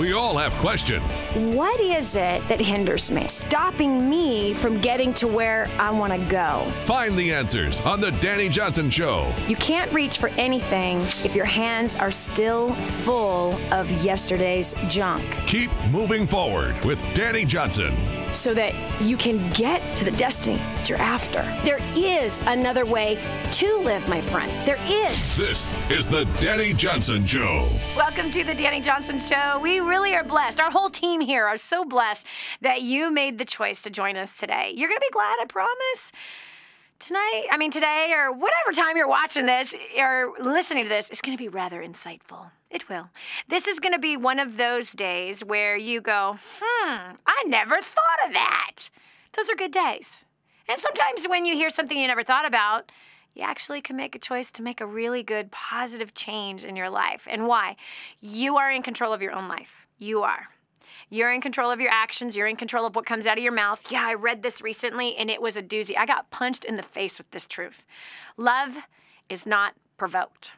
We all have questions. What is it that hinders me, stopping me from getting to where I want to go? Find the answers on The Dani Johnson Show. You can't reach for anything if your hands are still full of yesterday's junk. Keep moving forward with Dani Johnson. So that you can get to the destiny that you're after. There is another way to live, my friend. There is. This is The Dani Johnson Show. Welcome to The Dani Johnson Show. We really are blessed. Our whole team here are so blessed that you made the choice to join us today. You're going to be glad, I promise. Today, or whatever time you're watching this or listening to this, it's going to be rather insightful. It will. This is going to be one of those days where you go, I never thought of that. Those are good days. And sometimes when you hear something you never thought about, you actually can make a choice to make a really good, positive change in your life. And why? You are in control of your own life. You are. You're in control of your actions. You're in control of what comes out of your mouth. Yeah, I read this recently, and it was a doozy. I got punched in the face with this truth. Love is not provoked.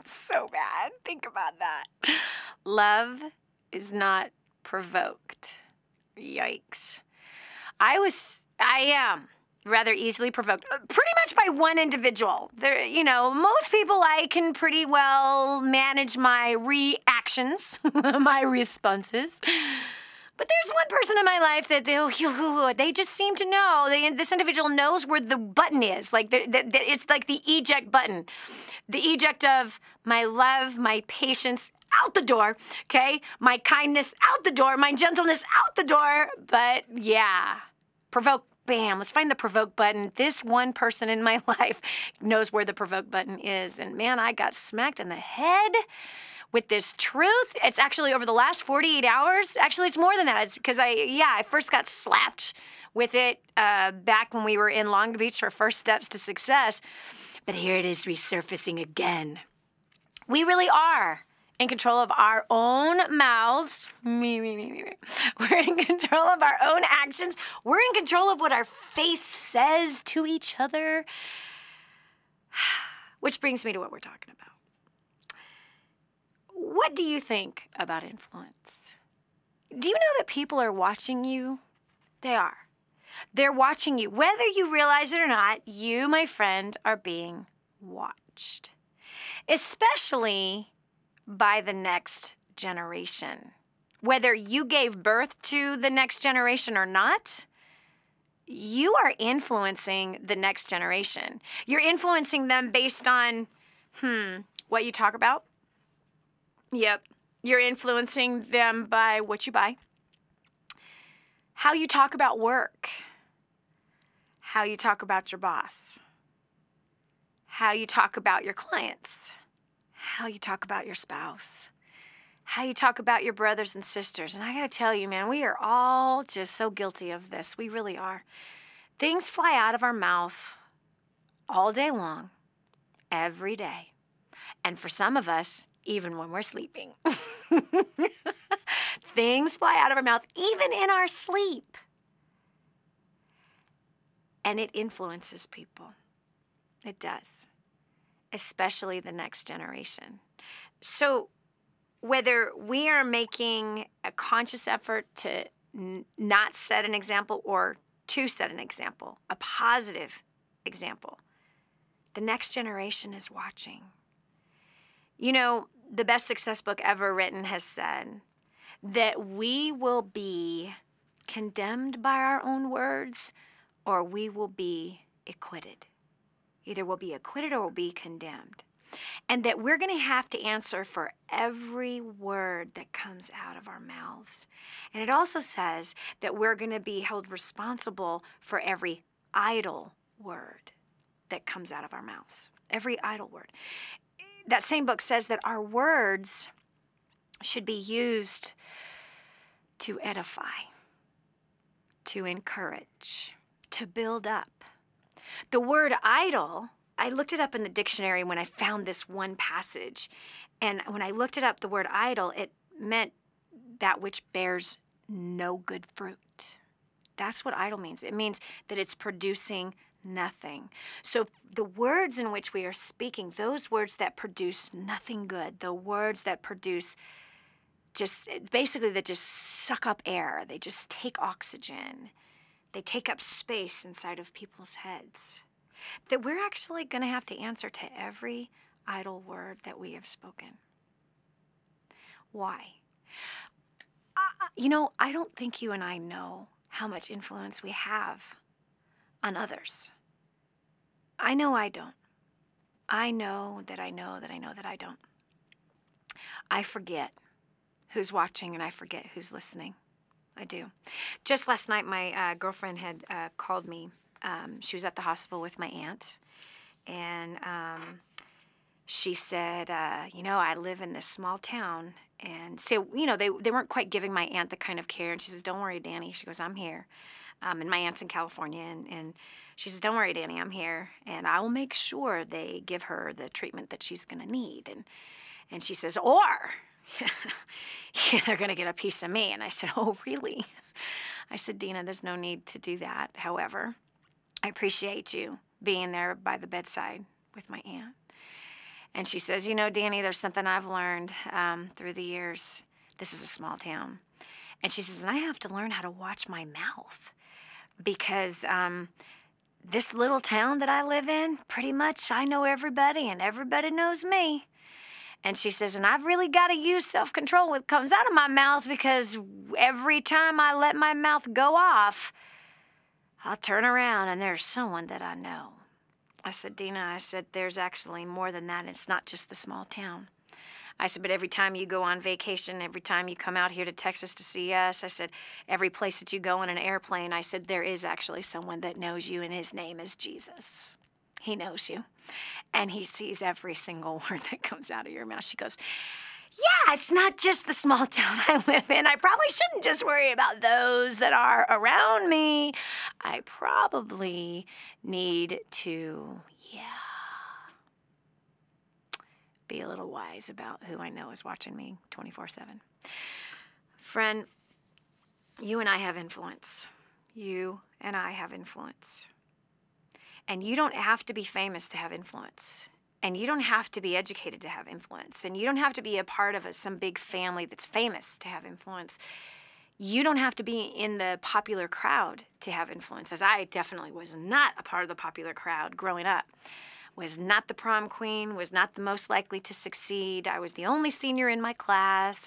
So bad. Think about that. Love is not provoked. Yikes. I am rather easily provoked, pretty much by one individual. Most people, I can pretty well manage my reactions, my responses. But there's one person in my life that they just seem to know. This individual knows where the button is. It's like the eject button. The eject of my love, my patience, out the door, okay? My kindness, out the door. My gentleness, out the door. But yeah, provoke, bam, let's find the provoke button. This one person in my life knows where the provoke button is. And man, I got smacked in the head with this truth. It's actually over the last 48 hours. Actually, it's more than that. It's because I first got slapped with it back when we were in Long Beach for First Steps to Success. But here it is resurfacing again. We really are in control of our own mouths. Me. We're in control of our own actions. We're in control of what our face says to each other. Which brings me to what we're talking about. What do you think about influence? Do you know that people are watching you? They are. They're watching you. Whether you realize it or not, you, my friend, are being watched. Especially by the next generation. Whether you gave birth to the next generation or not, you are influencing the next generation. You're influencing them based on, what you talk about. Yep. You're influencing them by what you buy. How you talk about work. How you talk about your boss. How you talk about your clients. How you talk about your spouse. How you talk about your brothers and sisters. And I got to tell you, man, we are all just so guilty of this. We really are. Things fly out of our mouth all day long, every day. And for some of us, even when we're sleeping. Things fly out of our mouth, even in our sleep. And it influences people. It does. Especially the next generation. So whether we are making a conscious effort to not set an example or to set an example, a positive example, the next generation is watching. You know, the best success book ever written has said that we will be condemned by our own words or we will be acquitted. Either we'll be acquitted or we'll be condemned. And that we're going to have to answer for every word that comes out of our mouths. And it also says that we're going to be held responsible for every idle word that comes out of our mouths. Every idle word. That same book says that our words should be used to edify, to encourage, to build up. The word idle, I looked it up in the dictionary when I found this one passage. And when I looked it up, the word idle, it meant that which bears no good fruit. That's what idle means. It means that it's producing nothing. So the words in which we are speaking, those words that produce nothing good, the words that produce just basically that just suck up air, they just take oxygen, they take up space inside of people's heads, that we're actually going to have to answer to every idle word that we have spoken. Why? I don't think you and I know how much influence we have on others. I know I don't. I know that I know that I know that I don't. I forget who's watching and I forget who's listening. I do. Just last night, my girlfriend had called me. She was at the hospital with my aunt, and she said, I live in this small town. And so, they weren't quite giving my aunt the kind of care. And she says, don't worry, Dani. She goes, I'm here. And my aunt's in California. And she says, don't worry, Dani, I'm here. And I will make sure they give her the treatment that she's going to need. And she says, or they're going to get a piece of me. And I said, oh, really? I said, Dina, there's no need to do that. However, I appreciate you being there by the bedside with my aunt. And she says, Dani, there's something I've learned through the years. This is a small town. And she says, and I have to learn how to watch my mouth because this little town that I live in, pretty much I know everybody and everybody knows me. And she says, and I've really got to use self-control what comes out of my mouth because every time I let my mouth go off, I'll turn around and there's someone that I know. I said, Dina, there's actually more than that. It's not just the small town. I said, but every time you go on vacation, every time you come out here to Texas to see us, I said, every place that you go in an airplane, I said, there is actually someone that knows you and his name is Jesus. He knows you. And he sees every single word that comes out of your mouth. She goes, yeah, it's not just the small town I live in. I probably shouldn't just worry about those that are around me. I probably need to, be a little wise about who I know is watching me 24/7. Friend, you and I have influence. You and I have influence. And you don't have to be famous to have influence. And you don't have to be educated to have influence. And you don't have to be a part of some big family that's famous to have influence. You don't have to be in the popular crowd to have influence, as I definitely was not a part of the popular crowd growing up. Was not the prom queen, was not the most likely to succeed. I was the only senior in my class.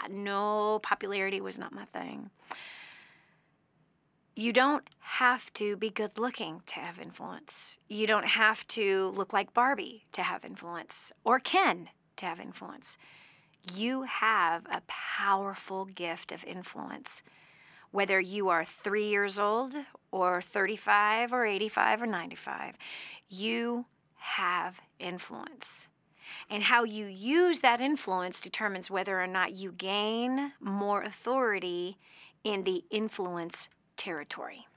No, popularity was not my thing. You don't have to be good looking to have influence. You don't have to look like Barbie to have influence or Ken to have influence. You have a powerful gift of influence. Whether you are 3 years old or 35 or 85 or 95, you have influence. And how you use that influence determines whether or not you gain more authority in the influence territory.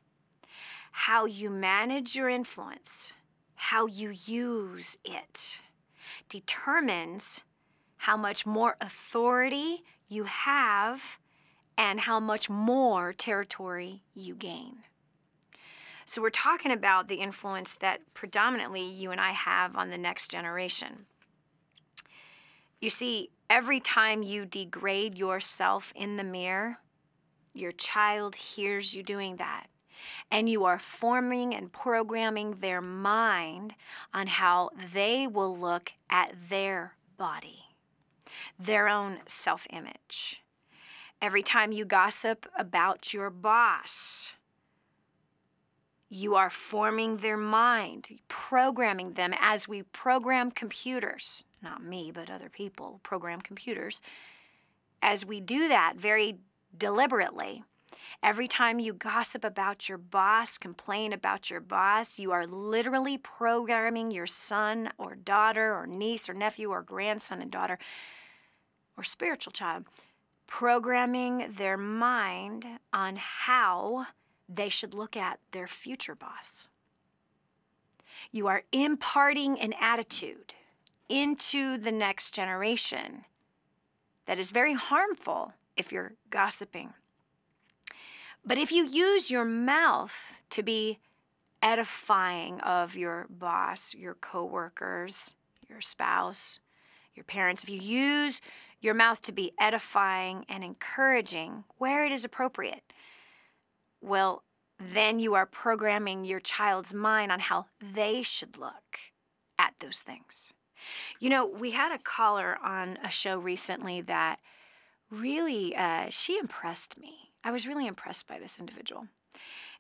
How you manage your influence, how you use it, determines how much more authority you have and how much more territory you gain. So we're talking about the influence that predominantly you and I have on the next generation. You see, every time you degrade yourself in the mirror, your child hears you doing that. And you are forming and programming their mind on how they will look at their body, their own self-image. Every time you gossip about your boss, you are forming their mind, programming them as we program computers. Not me, but other people program computers. As we do that very deliberately, every time you gossip about your boss, complain about your boss, you are literally programming your son or daughter or niece or nephew or grandson and daughter or spiritual child, programming their mind on how they should look at their future boss. You are imparting an attitude into the next generation that is very harmful if you're gossiping. But if you use your mouth to be edifying of your boss, your coworkers, your spouse, your parents, if you use your mouth to be edifying and encouraging where it is appropriate, well, then you are programming your child's mind on how they should look at those things. You know, we had a caller on a show recently that really, she impressed me. I was really impressed by this individual.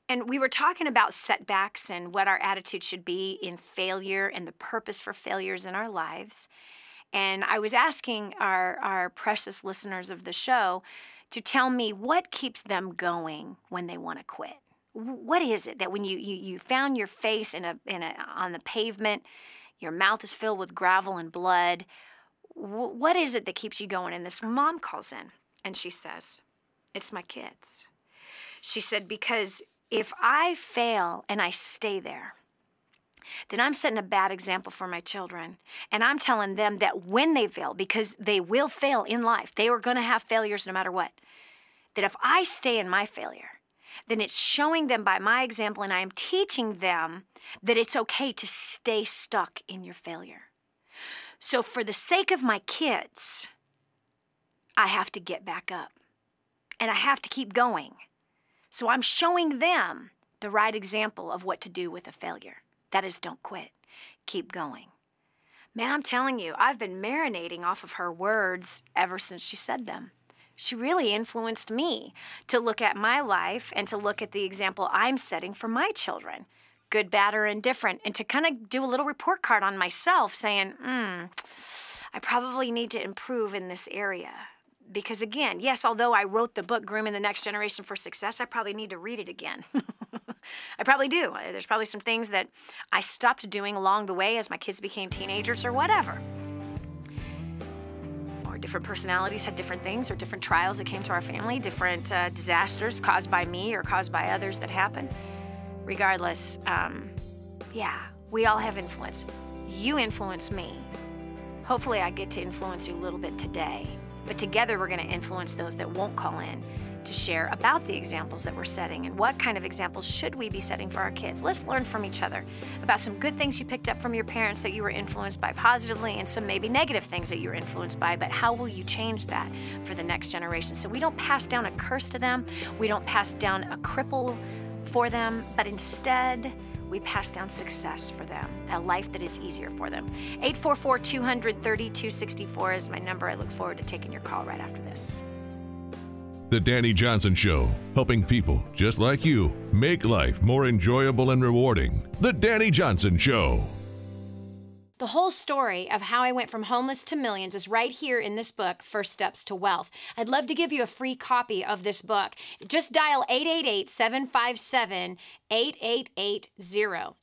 And we were talking about setbacks and what our attitude should be in failure and the purpose for failures in our lives. And I was asking our precious listeners of the show to tell me what keeps them going when they want to quit. What is it that when you found your face on the pavement, your mouth is filled with gravel and blood, what is it that keeps you going? And this mom calls in and she says, it's my kids. She said, because if I fail and I stay there, then I'm setting a bad example for my children. And I'm telling them that when they fail, because they will fail in life, they are going to have failures no matter what, that if I stay in my failure, then it's showing them by my example, and I am teaching them that it's okay to stay stuck in your failure. So for the sake of my kids, I have to get back up, and I have to keep going. So I'm showing them the right example of what to do with a failure. That is, don't quit. Keep going. Man, I'm telling you, I've been marinating off of her words ever since she said them. She really influenced me to look at my life and to look at the example I'm setting for my children, good, bad, or indifferent, and to kind of do a little report card on myself saying, I probably need to improve in this area. Because again, yes, although I wrote the book, Grooming the Next Generation for Success, I probably need to read it again. I probably do. There's probably some things that I stopped doing along the way as my kids became teenagers or whatever. Or different personalities had different things, or different trials that came to our family, different disasters caused by me or caused by others that happened. Regardless, yeah, we all have influence. You influence me. Hopefully I get to influence you a little bit today. But together we're going to influence those that won't call in to share about the examples that we're setting and what kind of examples should we be setting for our kids. Let's learn from each other about some good things you picked up from your parents that you were influenced by positively, and some maybe negative things that you were influenced by, but how will you change that for the next generation? So we don't pass down a curse to them, we don't pass down a cripple for them, but instead we pass down success for them, a life that is easier for them. 844-200-3264 is my number. I look forward to taking your call right after this. The Dani Johnson Show, helping people just like you make life more enjoyable and rewarding. The Dani Johnson Show. The whole story of how I went from homeless to millions is right here in this book, First Steps to Wealth. I'd love to give you a free copy of this book. Just dial 888-757-8880.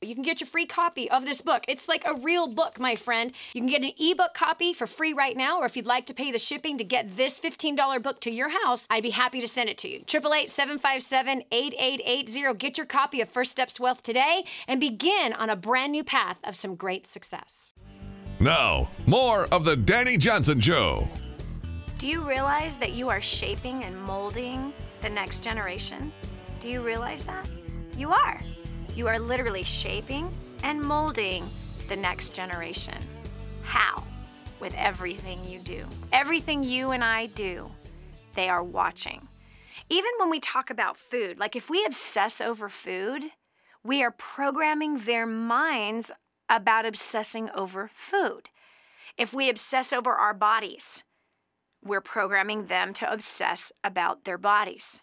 You can get your free copy of this book. It's like a real book, my friend. You can get an ebook copy for free right now, or if you'd like to pay the shipping to get this $15 book to your house, I'd be happy to send it to you. 888-757-8880. Get your copy of First Steps to Wealth today and begin on a brand new path of some great success. Now, more of the Dani Johnson Show. Do you realize that you are shaping and molding the next generation? Do you realize that? You are. You are literally shaping and molding the next generation. How? With everything you do. Everything you and I do, they are watching. Even when we talk about food, like if we obsess over food, we are programming their minds about obsessing over food. If we obsess over our bodies, we're programming them to obsess about their bodies.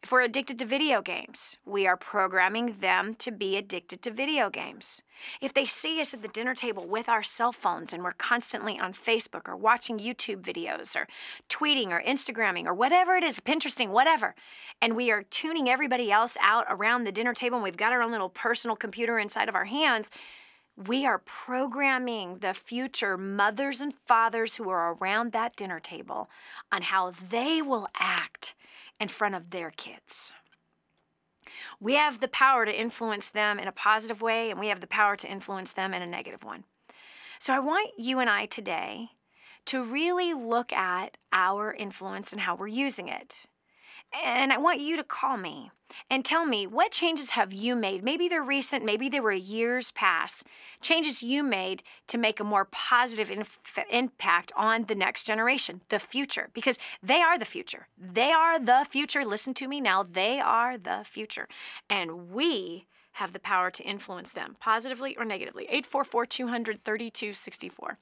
If we're addicted to video games, we are programming them to be addicted to video games. If they see us at the dinner table with our cell phones and we're constantly on Facebook or watching YouTube videos or tweeting or Instagramming or whatever it is, Pinteresting, whatever, and we are tuning everybody else out around the dinner table and we've got our own little personal computer inside of our hands, we are programming the future mothers and fathers who are around that dinner table on how they will act in front of their kids. We have the power to influence them in a positive way, and we have the power to influence them in a negative one. So I want you and I today to really look at our influence and how we're using it. And I want you to call me and tell me, what changes have you made? Maybe they're recent, maybe they were years past. Changes you made to make a more positive impact on the next generation, the future, because they are the future. They are the future. Listen to me now. They are the future. And we have the power to influence them positively or negatively. 844-200-3264.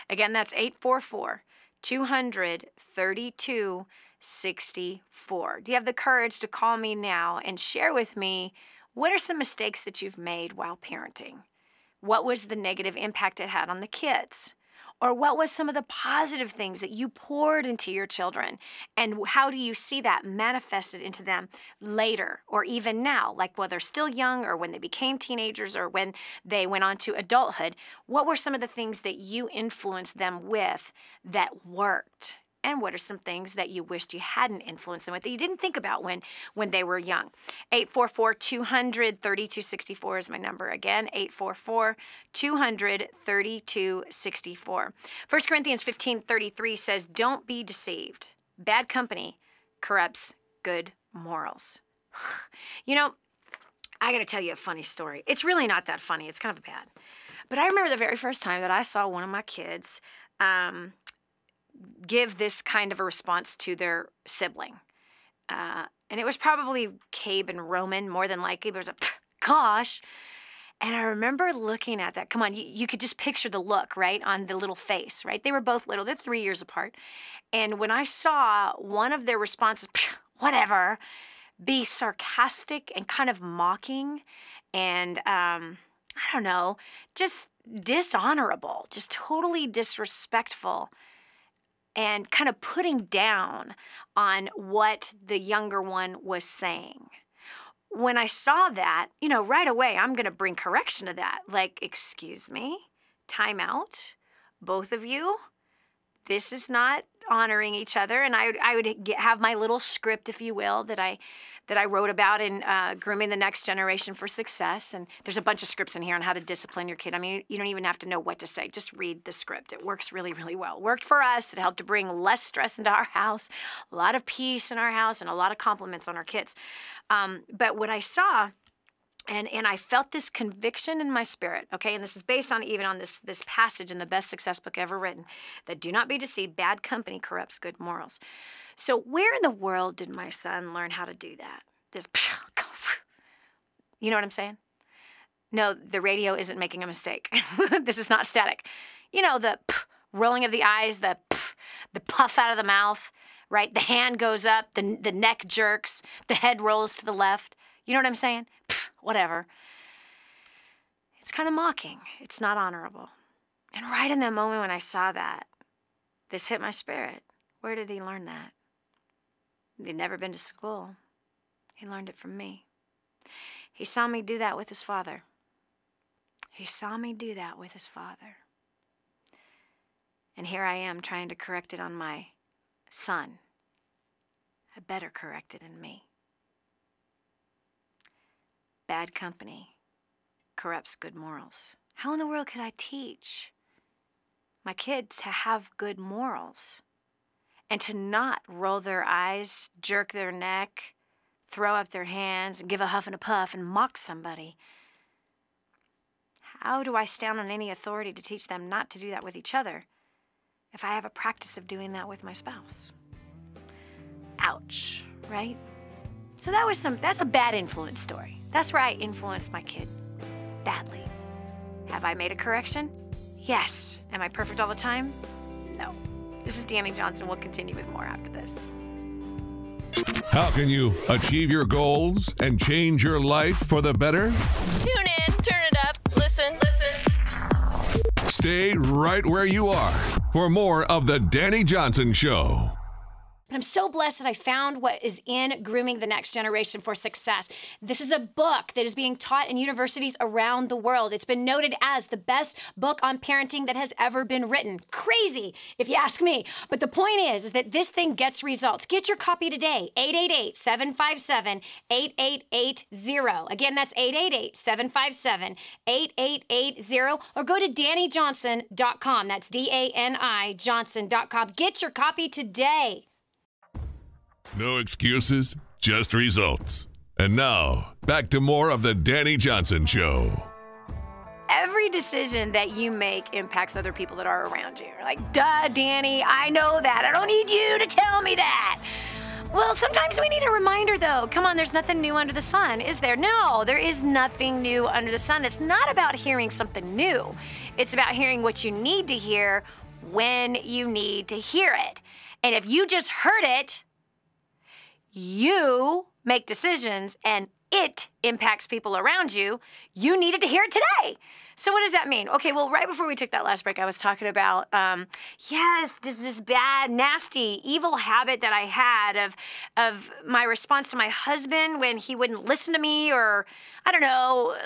Again, that's 844-200-3264. 64. Do you have the courage to call me now and share with me what are some mistakes that you've made while parenting? What was the negative impact it had on the kids? Or what was some of the positive things that you poured into your children? And how do you see that manifested into them later or even now, like while they're still young or when they became teenagers or when they went on to adulthood? What were some of the things that you influenced them with that worked? And what are some things that you wished you hadn't influenced them with that you didn't think about when they were young? 844-200-3264 is my number. Again, 844-200-3264. 1 Corinthians 15:33 says, don't be deceived. Bad company corrupts good morals. You know, I got to tell you a funny story. It's really not that funny. It's kind of bad. But I remember the very first time that I saw one of my kids give this kind of a response to their sibling. And it was probably Cabe and Roman, more than likely. But it was a, gosh. And I remember looking at that. Come on, you could just picture the look, right, on the little face, right? They were both little. They're 3 years apart. And when I saw one of their responses, whatever, be sarcastic and kind of mocking and, I don't know, just dishonorable, just totally disrespectful, and kind of putting down on what the younger one was saying. When I saw that, you know, right away, I'm going to bring correction to that. Like, excuse me, time out, both of you. This is not honoring each other. And I would have my little script, if you will, that I wrote about in Grooming the Next Generation for Success. And there's a bunch of scripts in here on how to discipline your kid. I mean, you don't even have to know what to say. Just read the script. It works really, really well. It worked for us. It helped to bring less stress into our house, a lot of peace in our house, and a lot of compliments on our kids. But what I saw, and I felt this conviction in my spirit, okay? And this is based on even on this passage in the best success book ever written, that do not be deceived, bad company corrupts good morals. So where in the world did my son learn how to do that? This, you know what I'm saying? No, the radio isn't making a mistake. This is not static. You know, the rolling of the eyes, the puff out of the mouth, right? The hand goes up, the neck jerks, the head rolls to the left. You know what I'm saying? Whatever. It's kind of mocking. It's not honorable. And right in that moment when I saw that, this hit my spirit. Where did he learn that? He'd never been to school. He learned it from me. He saw me do that with his father. He saw me do that with his father. And here I am trying to correct it on my son. I better correct it in me. Bad company corrupts good morals. How in the world could I teach my kids to have good morals and to not roll their eyes, jerk their neck, throw up their hands, and give a huff and a puff and mock somebody? How do I stand on any authority to teach them not to do that with each other if I have a practice of doing that with my spouse? Ouch, right? So that's a bad influence story. That's where I influenced my kid badly. Have I made a correction? Yes. Am I perfect all the time? No. This is Dani Johnson. We'll continue with more after this. How can you achieve your goals and change your life for the better? Tune in, turn it up, listen. Stay right where you are for more of The Dani Johnson Show. I'm so blessed that I found what is in Grooming the Next Generation for Success. This is a book that is being taught in universities around the world. It's been noted as the best book on parenting that has ever been written. Crazy, if you ask me. But the point is that this thing gets results. Get your copy today, 888-757-8880. Again, that's 888-757-8880. Or go to DaniJohnson.com. That's DANI Johnson.com. Get your copy today. No excuses, just results. And now, back to more of the Dani Johnson Show. Every decision that you make impacts other people that are around you. You're like, duh, Dani, I know that. I don't need you to tell me that. Well, sometimes we need a reminder, though. Come on, there's nothing new under the sun, is there? No, there is nothing new under the sun. It's not about hearing something new. It's about hearing what you need to hear when you need to hear it. And if you just heard it, you make decisions and it impacts people around you. You needed to hear it today. So what does that mean? Okay, well, right before we took that last break, I was talking about, this bad, nasty, evil habit that I had of my response to my husband when he wouldn't listen to me, or I don't know,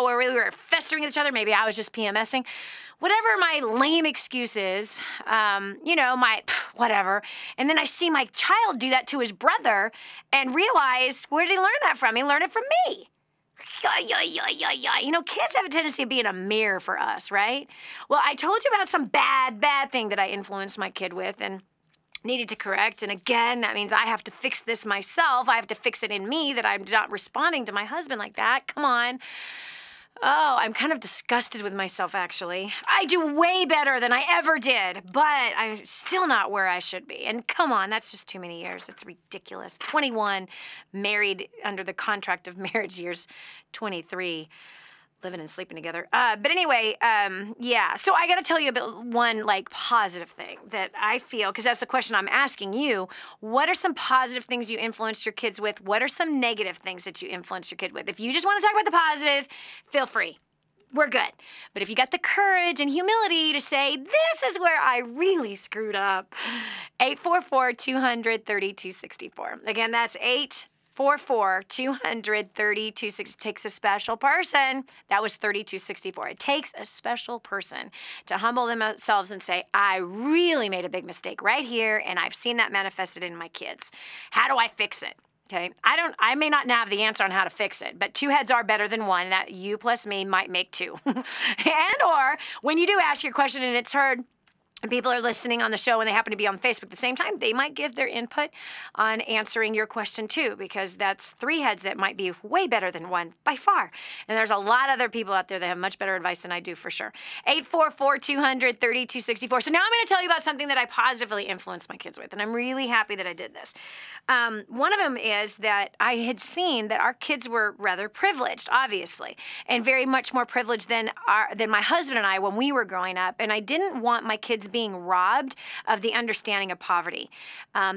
where we were festering at each other. Maybe I was just PMSing. Whatever my lame excuse is, my whatever. And then I see my child do that to his brother and realize, where did he learn that from? He learned it from me. Kids have a tendency of being a mirror for us, right? Well, I told you about some bad thing that I influenced my kid with and needed to correct. And again, that means I have to fix this myself. I have to fix it in me that I'm not responding to my husband like that. Come on. Oh, I'm kind of disgusted with myself, actually. I do way better than I ever did, but I'm still not where I should be. And come on, that's just too many years. It's ridiculous. 21, married under the contract of marriage, years 23. Living and sleeping together. But anyway, So I got to tell you about one positive thing that I feel, because that's the question I'm asking you. What are some positive things you influenced your kids with? What are some negative things that you influenced your kid with? If you just want to talk about the positive, feel free. We're good. But if you got the courage and humility to say, this is where I really screwed up, 844-200-3264. Again, that's 844-200-3264. Takes a special person. That was 3264. It takes a special person to humble themselves and say, I really made a big mistake right here, and I've seen that manifested in my kids. How do I fix it? Okay, I may not have the answer on how to fix it, but two heads are better than one. That you plus me might make two. Or when you do ask your question and it's heard, and people are listening on the show and they happen to be on Facebook at the same time, they might give their input on answering your question too, because that's three heads that might be way better than one by far. And there's a lot of other people out there that have much better advice than I do for sure. 844-200-3264. So now I'm going to tell you about something that I positively influenced my kids with, and I'm really happy that I did this. One of them is that I had seen that our kids were rather privileged, obviously, and very much more privileged than my husband and I when we were growing up. And I didn't want my kids being robbed of the understanding of poverty,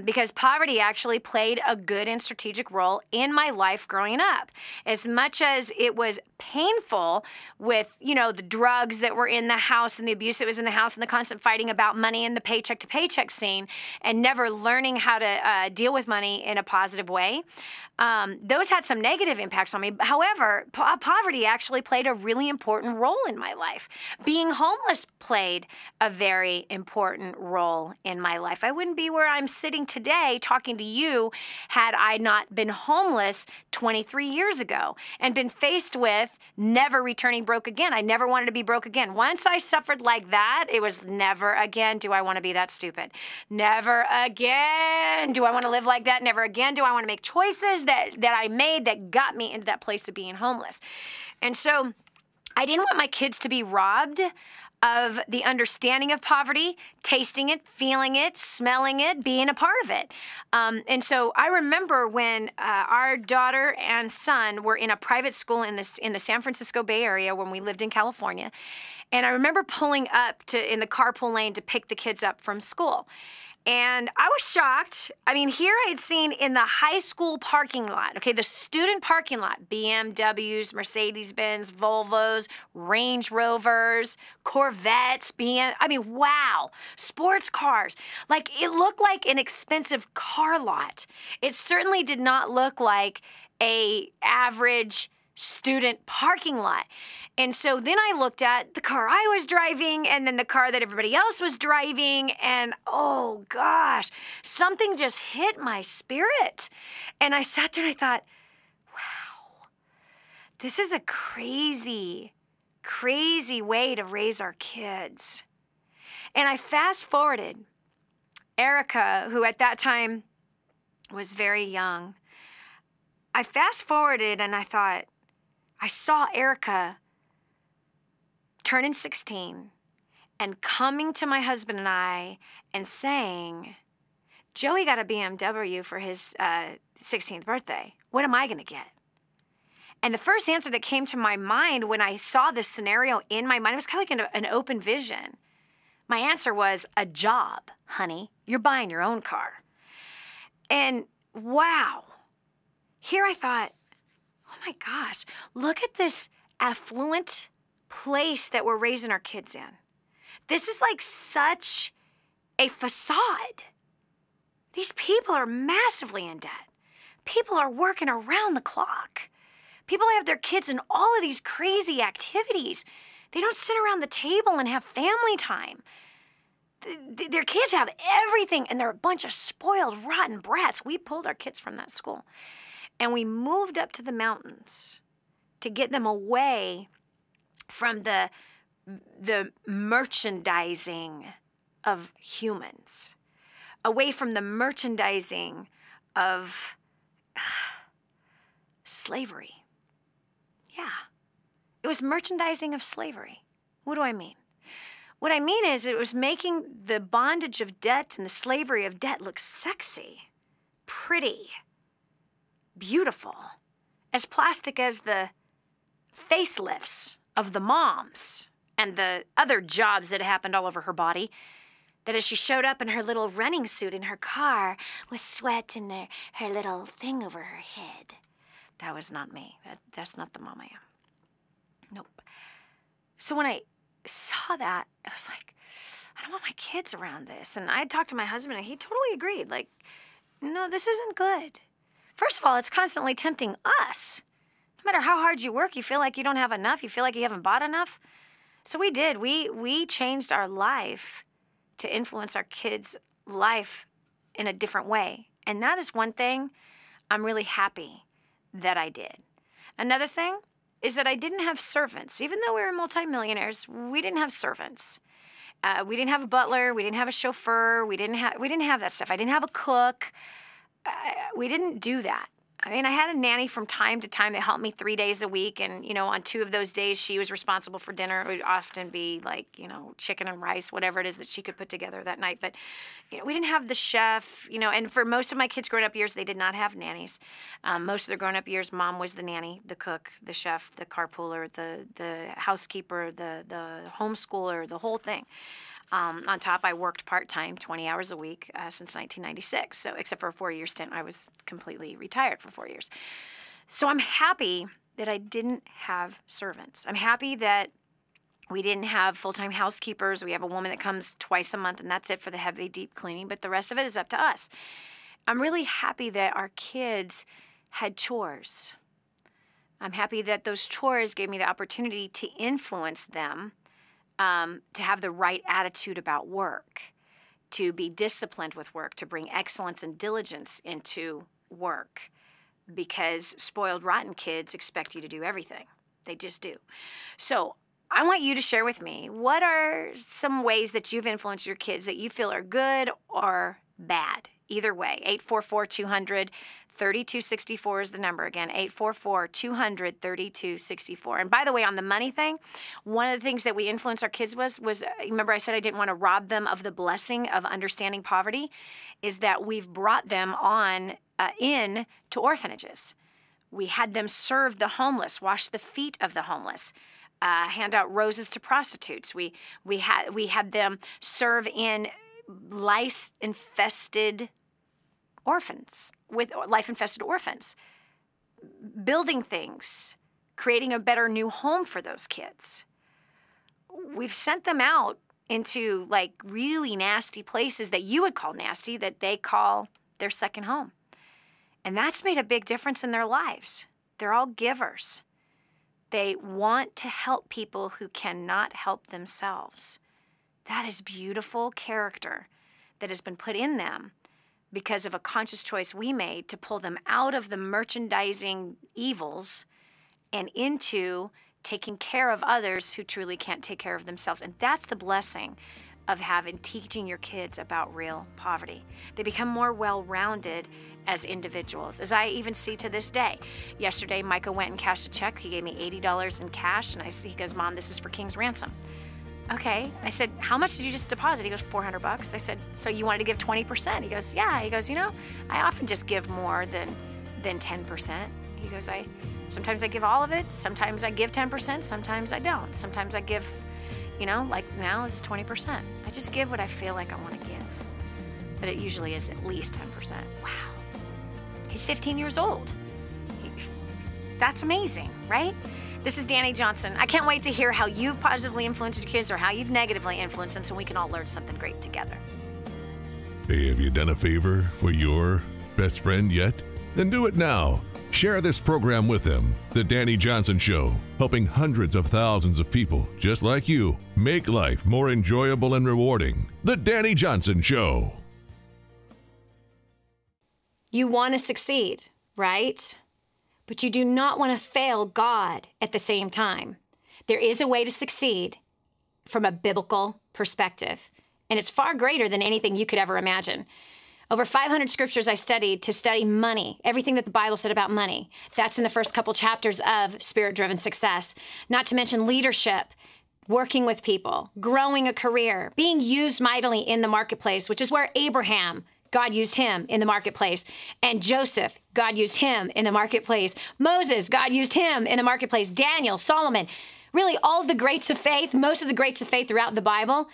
because poverty actually played a good and strategic role in my life growing up. As much as it was painful with, the drugs that were in the house and the abuse that was in the house and the constant fighting about money and the paycheck to paycheck scene and never learning how to deal with money in a positive way, those had some negative impacts on me. However, poverty actually played a really important role in my life. Being homeless played a very important role in my life. I wouldn't be where I'm sitting today talking to you had I not been homeless 23 years ago and been faced with never returning broke again. I never wanted to be broke again. Once I suffered like that, it was never again do I want to be that stupid. Never again do I want to live like that. Never again do I want to make choices that I made that got me into that place of being homeless. And so I didn't want my kids to be robbed of the understanding of poverty, tasting it, feeling it, smelling it, being a part of it. And so I remember when our daughter and son were in a private school in the San Francisco Bay Area when we lived in California. And I remember pulling up in the carpool lane to pick the kids up from school. And I was shocked. I mean, here I had seen in the high school parking lot, the student parking lot, BMWs, Mercedes-Benz, Volvos, Range Rovers, Corvettes, wow, sports cars. It looked like an expensive car lot. It certainly did not look like a average student parking lot. And so then I looked at the car I was driving and then the car that everybody else was driving, and oh gosh, something just hit my spirit. And I sat there and I thought, wow, this is a crazy, crazy way to raise our kids. And I fast forwarded. Erica, who at that time was very young. I fast forwarded and I thought, I saw Erica turning 16 and coming to my husband and I and saying, Joey got a BMW for his 16th birthday. What am I going to get? And the first answer that came to my mind when I saw this scenario in my mind, it was kind of like an open vision. My answer was, a job, honey. You're buying your own car. And wow, here I thought, oh my gosh, look at this affluent place that we're raising our kids in. This is like such a facade. These people are massively in debt. People are working around the clock. People have their kids in all of these crazy activities. They don't sit around the table and have family time. Their kids have everything, and they're a bunch of spoiled, rotten brats. We pulled our kids from that school, and we moved up to the mountains to get them away from the merchandising of humans, away from the merchandising of slavery. Yeah, it was merchandising of slavery. What do I mean? What I mean is it was making the bondage of debt and the slavery of debt look sexy, pretty, beautiful, as plastic as the facelifts of the moms and the other jobs that happened all over her body. That as she showed up in her little running suit in her car with sweat and her little thing over her head. That was not me. That's not the mom I am. Nope. So when I saw that, I was like, I don't want my kids around this. And I had talked to my husband, and he totally agreed. Like, no, this isn't good. First of all, it's constantly tempting us. No matter how hard you work, you feel like you don't have enough. You feel like you haven't bought enough. So we did. We changed our life to influence our kids' life in a different way. And that is one thing I'm really happy that I did. Another thing is that I didn't have servants. Even though we were multimillionaires, we didn't have servants. We didn't have a butler. We didn't have a chauffeur. We didn't have that stuff. I didn't have a cook. We didn't do that. I mean, I had a nanny from time to time that helped me 3 days a week. And, you know, on 2 of those days, she was responsible for dinner. It would often be like, you know, chicken and rice, whatever it is that she could put together that night. But, you know, we didn't have the chef, you know, and for most of my kids' grown-up years, they did not have nannies. Most of their grown-up years, mom was the nanny, the cook, the chef, the carpooler, the housekeeper, the homeschooler, the whole thing. On top, I worked part-time, 20 hours a week since 1996. So except for a 4-year stint, I was completely retired for 4 years. So I'm happy that I didn't have servants. I'm happy that we didn't have full-time housekeepers. We have a woman that comes twice a month, and that's it for the heavy, deep cleaning. But the rest of it is up to us. I'm really happy that our kids had chores. I'm happy that those chores gave me the opportunity to influence them, to have the right attitude about work, to be disciplined with work, to bring excellence and diligence into work, because spoiled, rotten kids expect you to do everything. They just do. So I want you to share with me, what are some ways that you've influenced your kids that you feel are good or bad? Either way, 844-200-3264 is the number. Again, 844-200-3264. And by the way, on the money thing, one of the things that we influenced our kids was remember I said I didn't want to rob them of the blessing of understanding poverty, is that we've brought them on in to orphanages. We had them serve the homeless, wash the feet of the homeless, hand out roses to prostitutes. We had them serve in lice-infested orphans, with life-infested orphans, building things, creating a better new home for those kids. We've sent them out into like really nasty places that you would call nasty, that they call their second home. And that's made a big difference in their lives. They're all givers. They want to help people who cannot help themselves. That is beautiful character that has been put in them because of a conscious choice we made to pull them out of the merchandising evils and into taking care of others who truly can't take care of themselves. And that's the blessing of teaching your kids about real poverty. They become more well-rounded as individuals, as I even see to this day. Yesterday, Micah went and cashed a check. He gave me $80 in cash, and he goes, Mom, this is for King's ransom. Okay. I said, how much did you just deposit? He goes, $400. I said, so you wanted to give 20%? He goes, yeah. He goes, I often just give more than 10%. He goes, sometimes I give all of it. Sometimes I give 10%. Sometimes I don't. Sometimes I give, like now it's 20%. I just give what I feel like I want to give. But it usually is at least 10%. Wow. He's 15 years old. That's amazing, right? This is Dani Johnson. I can't wait to hear how you've positively influenced your kids or how you've negatively influenced them so we can all learn something great together. Hey, have you done a favor for your best friend yet? Then do it now. Share this program with them. The Dani Johnson Show, helping hundreds of thousands of people just like you make life more enjoyable and rewarding. The Dani Johnson Show. You want to succeed, right? But you do not want to fail God at the same time. There is a way to succeed from a biblical perspective, and it's far greater than anything you could ever imagine. Over 500 scriptures I studied to study money, everything that the Bible said about money. That's in the first couple chapters of Spirit-Driven Success. Not to mention leadership, working with people, growing a career, being used mightily in the marketplace, which is where Abraham, God used him in the marketplace. And Joseph, God used him in the marketplace. Moses, God used him in the marketplace. Daniel, Solomon, really all of the greats of faith, most of the greats of faith throughout the Bible,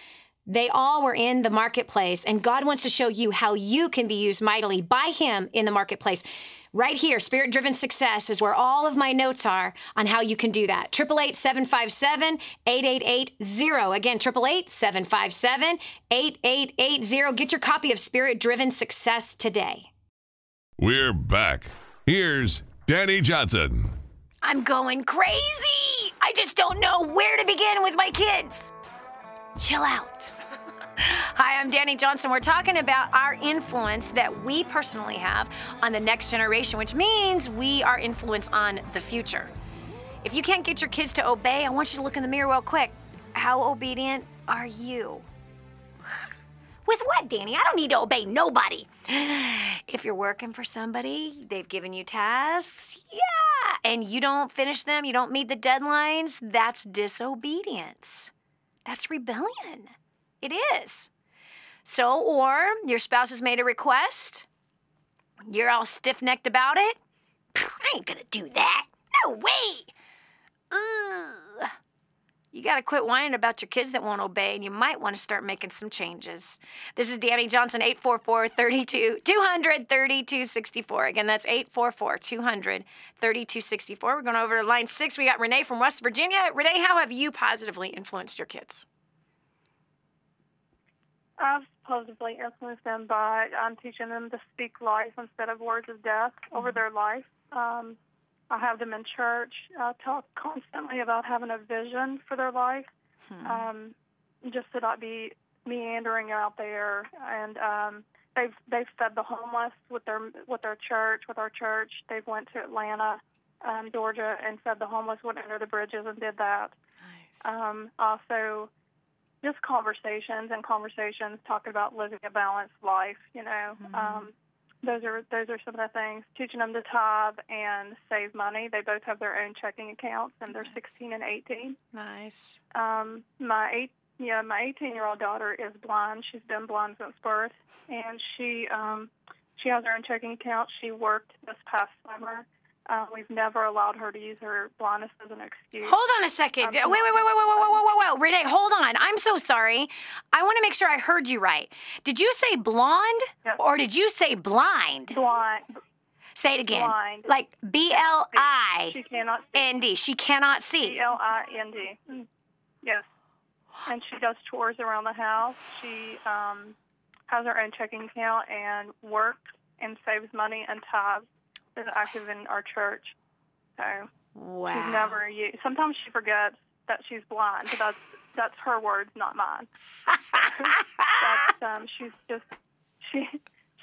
they all were in the marketplace. And God wants to show you how you can be used mightily by him in the marketplace. Right here, Spirit-Driven Success is where all of my notes are on how you can do that. 888-757-8880. Again, 888-757-8880. Get your copy of Spirit-Driven Success today. We're back. Here's Dani Johnson. I'm going crazy. I just don't know where to begin with my kids. Chill out. Hi, I'm Dani Johnson. We're talking about our influence that we personally have on the next generation, which means we are influence on the future. If you can't get your kids to obey, I want you to look in the mirror real quick. How obedient are you? With what, Dani? I don't need to obey nobody. If you're working for somebody, they've given you tasks, yeah, and you don't finish them, you don't meet the deadlines, that's disobedience. That's rebellion. It is. So, or your spouse has made a request. You're all stiff-necked about it. I ain't gonna do that. No way. Ugh. You gotta quit whining about your kids that won't obey, and you might want to start making some changes. This is Dani Johnson, 844-200-3264. Again, that's 844-200-3264. We're going over to line 6. We got Renee from West Virginia. Renee, how have you positively influenced your kids? I've positively influenced them by teaching them to speak life instead of words of death over their life. I have them in church, talk constantly about having a vision for their life, just to not be meandering out there. And they've fed the homeless with our church. They went to Atlanta, Georgia, and fed the homeless, went under the bridges and did that. Nice. Also, just conversations, talking about living a balanced life, Those are some of the things. Teaching them to tithe and save money. They both have their own checking accounts, and they're 16 and 18. Nice. My 18-year-old daughter is blind. She's been blind since birth, and she has her own checking account. She worked this past summer. We've never allowed her to use her blindness as an excuse. Hold on a second. Wait. Renee, hold on. I'm so sorry. I want to make sure I heard you right. Did you say blonde or did you say blind? Blind. Say it again. Blind. Like B-L-I-N-D. She cannot see. She cannot see. B-L-I-N-D. Yes. And she does chores around the house. She has her own checking account and works and saves money and tithes. Is active in our church. So wow. She's never used. Sometimes she forgets that she's blind, but that's her words, not mine.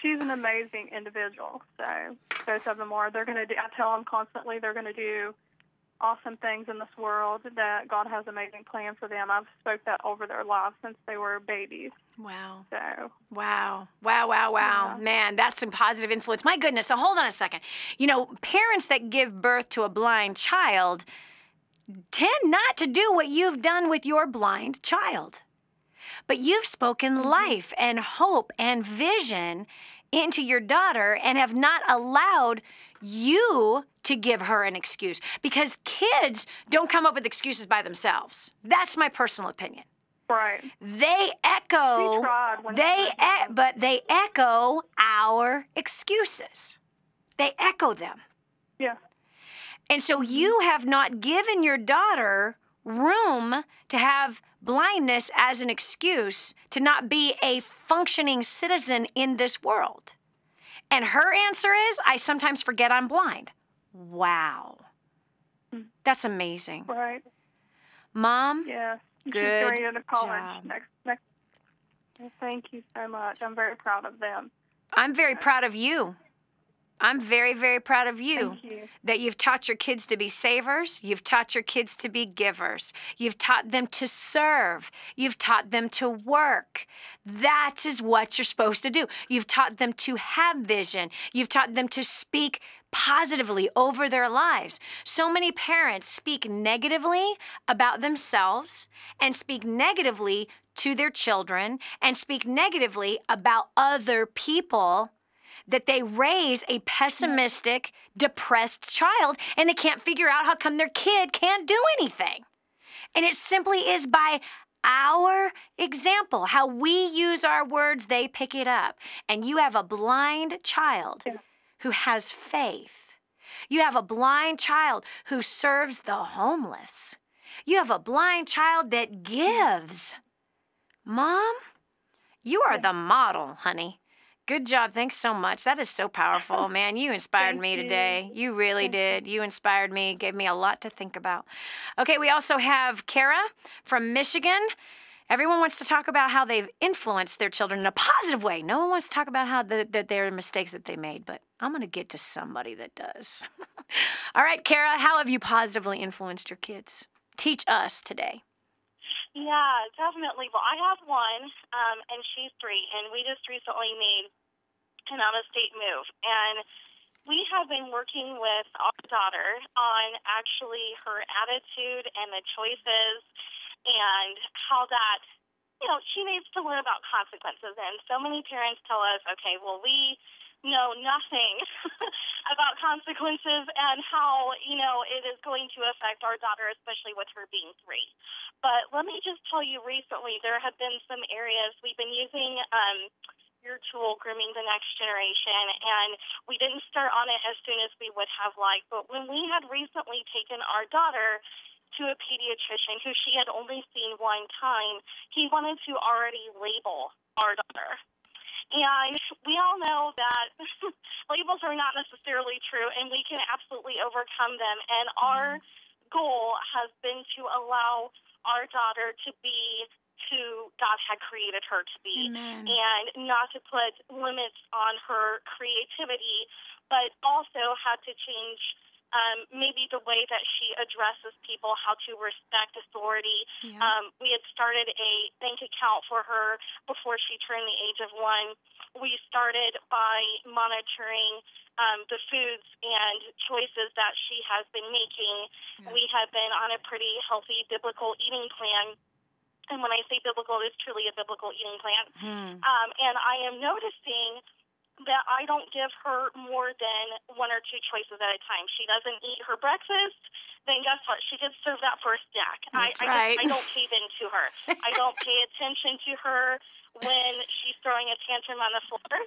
She's an amazing individual. So both of them are. They're going to do. I tell them constantly they're going to do awesome things in this world, that God has amazing plans for them. I've spoke that over their lives since they were babies. Wow. So. Wow. Wow, wow, wow. Yeah. Man, that's some positive influence. My goodness. So hold on a second. You know, parents that give birth to a blind child tend not to do what you've done with your blind child. But you've spoken life and hope and vision into your daughter and have not allowed you to give her an excuse, because kids don't come up with excuses by themselves. That's my personal opinion. Right. They echo, We tried when but they echo our excuses. They echo them. Yeah. And so you have not given your daughter room to have blindness as an excuse to not be a functioning citizen in this world. And her answer is, I sometimes forget I'm blind. Wow. That's amazing. Right. Mom, Yeah. She's good going into college job. next. Well, thank you so much. I'm very proud of them. I'm very proud of you. I'm very, very proud of you. Thank you. That you've taught your kids to be savers. You've taught your kids to be givers. You've taught them to serve. You've taught them to work. That is what you're supposed to do. You've taught them to have vision. You've taught them to speak positively over their lives. So many parents speak negatively about themselves and speak negatively to their children and speak negatively about other people, that they raise a pessimistic, depressed child, and they can't figure out how come their kid can't do anything. And it simply is by our example. How we use our words, they pick it up. And you have a blind child who has faith. You have a blind child who serves the homeless. You have a blind child that gives. Mom, you are the model, honey. Good job. Thanks so much. That is so powerful. Man, you inspired me today. You really did. You inspired me, gave me a lot to think about. Okay, we also have Kara from Michigan. Everyone wants to talk about how they've influenced their children in a positive way. No one wants to talk about how that their mistakes that they made, but I'm going to get to somebody that does. All right, Kara, how have you positively influenced your kids? Teach us today. Yeah, definitely. Well, I have one, and she's 3, and we just recently made an out-of-state move. And we have been working with our daughter on actually her attitude and the choices and how that, she needs to learn about consequences. And so many parents tell us, okay, well, we know nothing about consequences and how, it is going to affect our daughter, especially with her being 3. But let me just tell you, recently there have been some areas we've been using your tool, Grooming the Next Generation, and we didn't start on it as soon as we would have liked. But when we had recently taken our daughter to a pediatrician who she had only seen one time, he wanted to already label our daughter. And we all know that labels are not necessarily true, and we can absolutely overcome them. And our goal has been to allow our daughter to be who God had created her to be. Amen. And not to put limits on her creativity, but also had to change maybe the way that she addresses people, how to respect authority. Yeah. We had started a bank account for her before she turned the age of 1. We started by monitoring the foods and choices that she has been making. Yeah. We have been on a pretty healthy biblical eating plan. And when I say biblical, it's truly a biblical eating plan. And I am noticing that I don't give her more than 1 or 2 choices at a time. She doesn't eat her breakfast, then guess what? She gets served that for a snack. That's right. I don't cave into her. I don't pay attention to her when she's throwing a tantrum on the floor.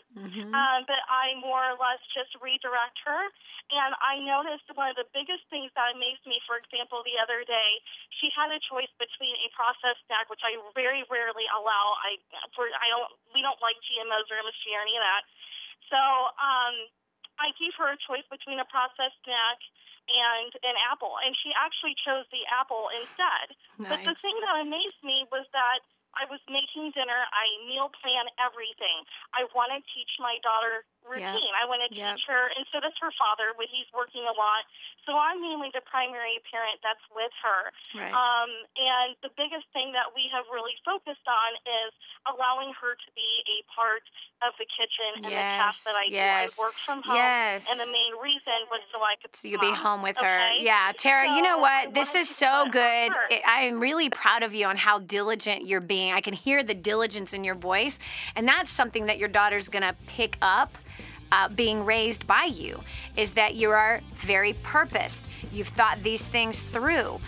But I more or less just redirect her. And I noticed one of the biggest things that amazed me, for example, the other day, she had a choice between a processed snack, which I very rarely allow. We don't like GMOs or MSG or any of that. So I gave her a choice between a processed snack and an apple, and she actually chose the apple instead. Nice. But the thing that amazed me was that I was making dinner. I meal plan everything. I want to teach my daughter routine. Yep. I want to teach her, and so does her father, but he's working a lot. So I'm mainly the primary parent that's with her. Right. And the biggest thing that we have really focused on is allowing her to be a part of the kitchen and the tasks that I do. I work from home, and the main reason was so I could So you'll be home with her. Okay? Yeah, Tara, you know So what? I This wanted is to so do that good. for her. I'm really proud of you on how diligent you're being. I can hear the diligence in your voice, and that's something that your daughter's going to pick up. Being raised by you is that you are very purposed. You've thought these things through.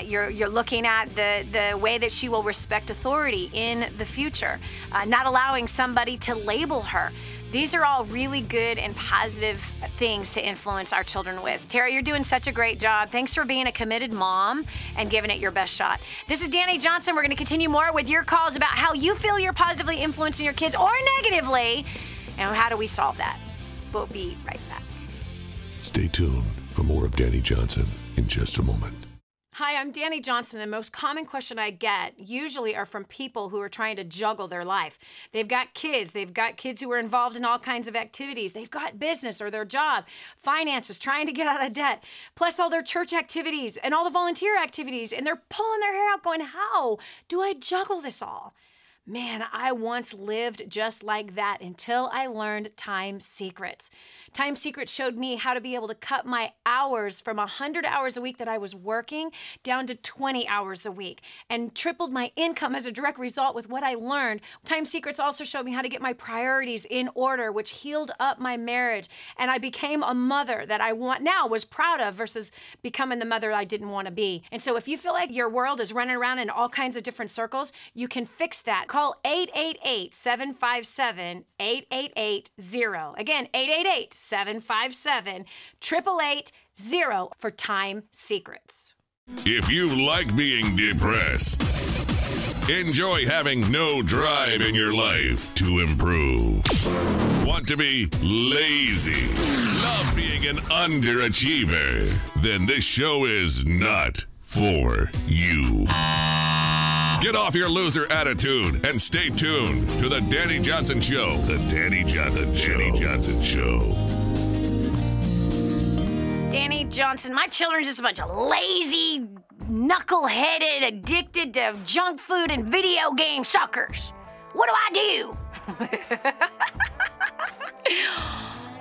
You're looking at the way that she will respect authority in the future, not allowing somebody to label her. These are all really good and positive things to influence our children with. Tara, you're doing such a great job. Thanks for being a committed mom and giving it your best shot. This is Dani Johnson. We're going to continue more with your calls about how you feel you're positively influencing your kids or negatively, and how do we solve that? We'll be right back. Stay tuned for more of Dani Johnson in just a moment. Hi, I'm Dani Johnson. The most common question I get usually are from people who are trying to juggle their life. They've got kids who are involved in all kinds of activities. They've got business or their job, finances, trying to get out of debt, plus all their church activities and all the volunteer activities, and they're pulling their hair out going, how do I juggle this all? Man, I once lived just like that until I learned Time Secrets. Time Secrets showed me how to be able to cut my hours from 100 hours a week that I was working down to 20 hours a week and tripled my income as a direct result with what I learned. Time Secrets also showed me how to get my priorities in order, which healed up my marriage. And I became a mother that I was proud of versus becoming the mother I didn't want to be. And so if you feel like your world is running around in all kinds of different circles, you can fix that. Call 888-757-8880. Again, 888-757-8880 for Time Secrets. If you like being depressed, enjoy having no drive in your life to improve, want to be lazy, love being an underachiever, then this show is not for you. Get off your loser attitude and stay tuned to the Dani Johnson Show. The Dani Johnson Show. Dani Johnson Show. Dani Johnson, my children's just a bunch of lazy, knuckle-headed, addicted to junk food and video game suckers. What do I do?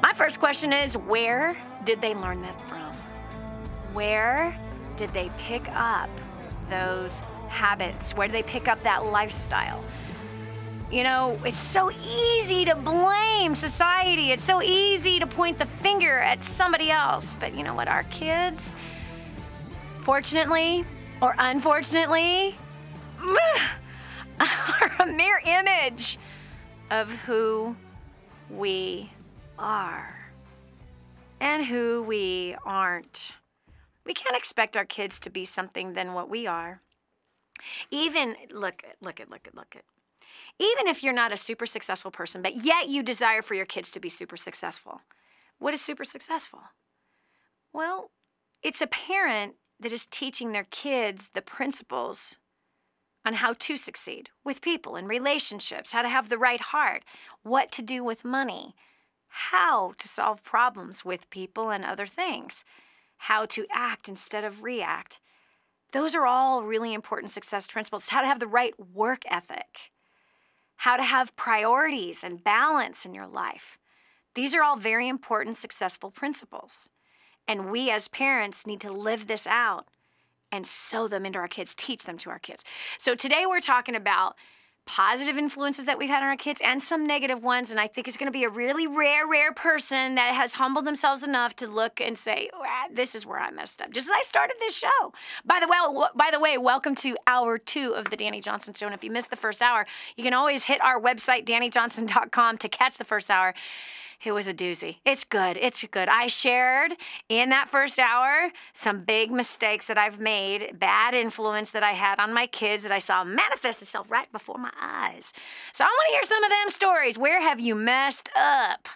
My first question is, where did they learn that from? Where did they pick up those habits? Where do they pick up that lifestyle? You know, it's so easy to blame society. It's so easy to point the finger at somebody else. But you know what? Our kids, fortunately or unfortunately, are a mere image of who we are and who we aren't. We can't expect our kids to be something than what we are. Even, look it. Even if you're not a super successful person, but yet you desire for your kids to be super successful. What is super successful? Well, it's a parent that is teaching their kids the principles on how to succeed with people and relationships, how to have the right heart, what to do with money, how to solve problems with people and other things, how to act instead of react. Those are all really important success principles. How to have the right work ethic, how to have priorities and balance in your life. These are all very important successful principles. And we as parents need to live this out and sow them into our kids, teach them to our kids. So today we're talking about positive influences that we've had on our kids and some negative ones. And I think it's going to be a really rare person that has humbled themselves enough to look and say, this is where I messed up. Just as I started this show. By the way, welcome to hour 2 of the Dani Johnson Show. And if you missed the first hour, you can always hit our website, DaniJohnson.com, to catch the first hour. It was a doozy. It's good. I shared in that first hour some big mistakes that I've made, bad influence that I had on my kids that I saw manifest itself right before my eyes. So I want to hear some of them stories. Where have you messed up?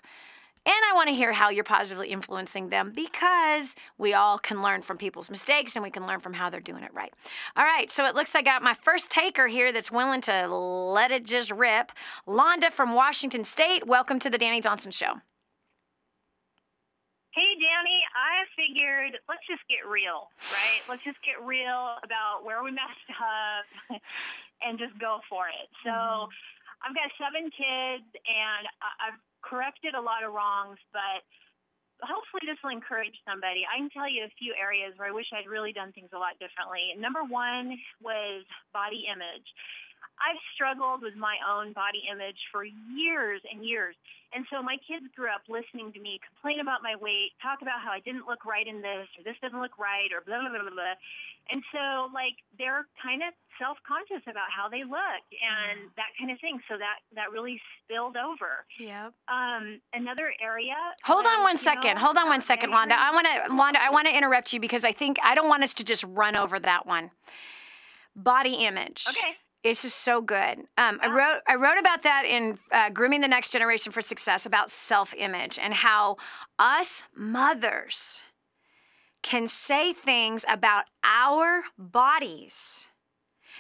And I want to hear how you're positively influencing them, because we all can learn from people's mistakes and we can learn from how they're doing it right. All right, so it looks like I got my first taker here that's willing to let it just rip. Londa from Washington State, welcome to the Dani Johnson Show. Hey, Dani, I figured let's just get real, right? Let's just get real about where we messed up and just go for it. So I've got 7 kids, and I've corrected a lot of wrongs, but hopefully this will encourage somebody. I can tell you a few areas where I wish I'd really done things a lot differently. Number 1 was body image. I've struggled with my own body image for years and years. And so my kids grew up listening to me complain about my weight, talk about how I didn't look right in this, or this doesn't look right, or blah, blah, blah, blah, blah. And so, like, they're kind of self-conscious about how they look and that kind of thing. So that really spilled over. Yep. Another area. Hold on one second, Londa. I want to interrupt you because I don't want us to just run over that one. Body image. Okay. This is so good. I wrote about that in Grooming the Next Generation for Success, about self-image and how us mothers can say things about our bodies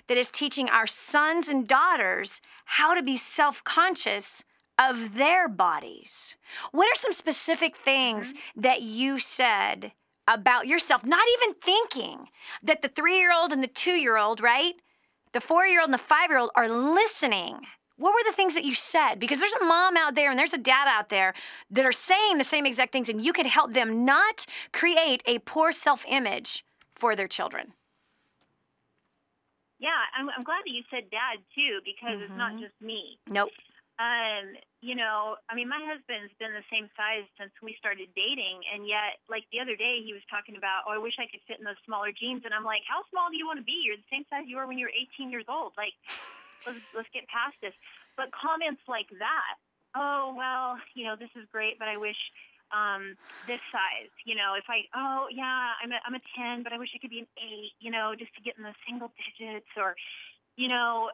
that is teaching our sons and daughters how to be self-conscious of their bodies. What are some specific things that you said about yourself, not even thinking that the 3-year-old and the 2-year-old, right? The 4-year-old and the 5-year-old are listening. What were the things that you said? Because there's a mom out there and there's a dad out there that are saying the same exact things, and you can help them not create a poor self-image for their children. Yeah, I'm glad that you said dad, too, because it's not just me. Nope. You know, I mean, my husband's been the same size since we started dating, and yet, like, the other day he was talking about, I wish I could fit in those smaller jeans, and I'm like, how small do you want to be? You're the same size you were when you were 18 years old. Like, let's get past this. But comments like that, oh, well, you know, this is great, but I wish this size, you know, if I'm a 10, but I wish I could be an 8, you know, just to get in the single digits, or, you know,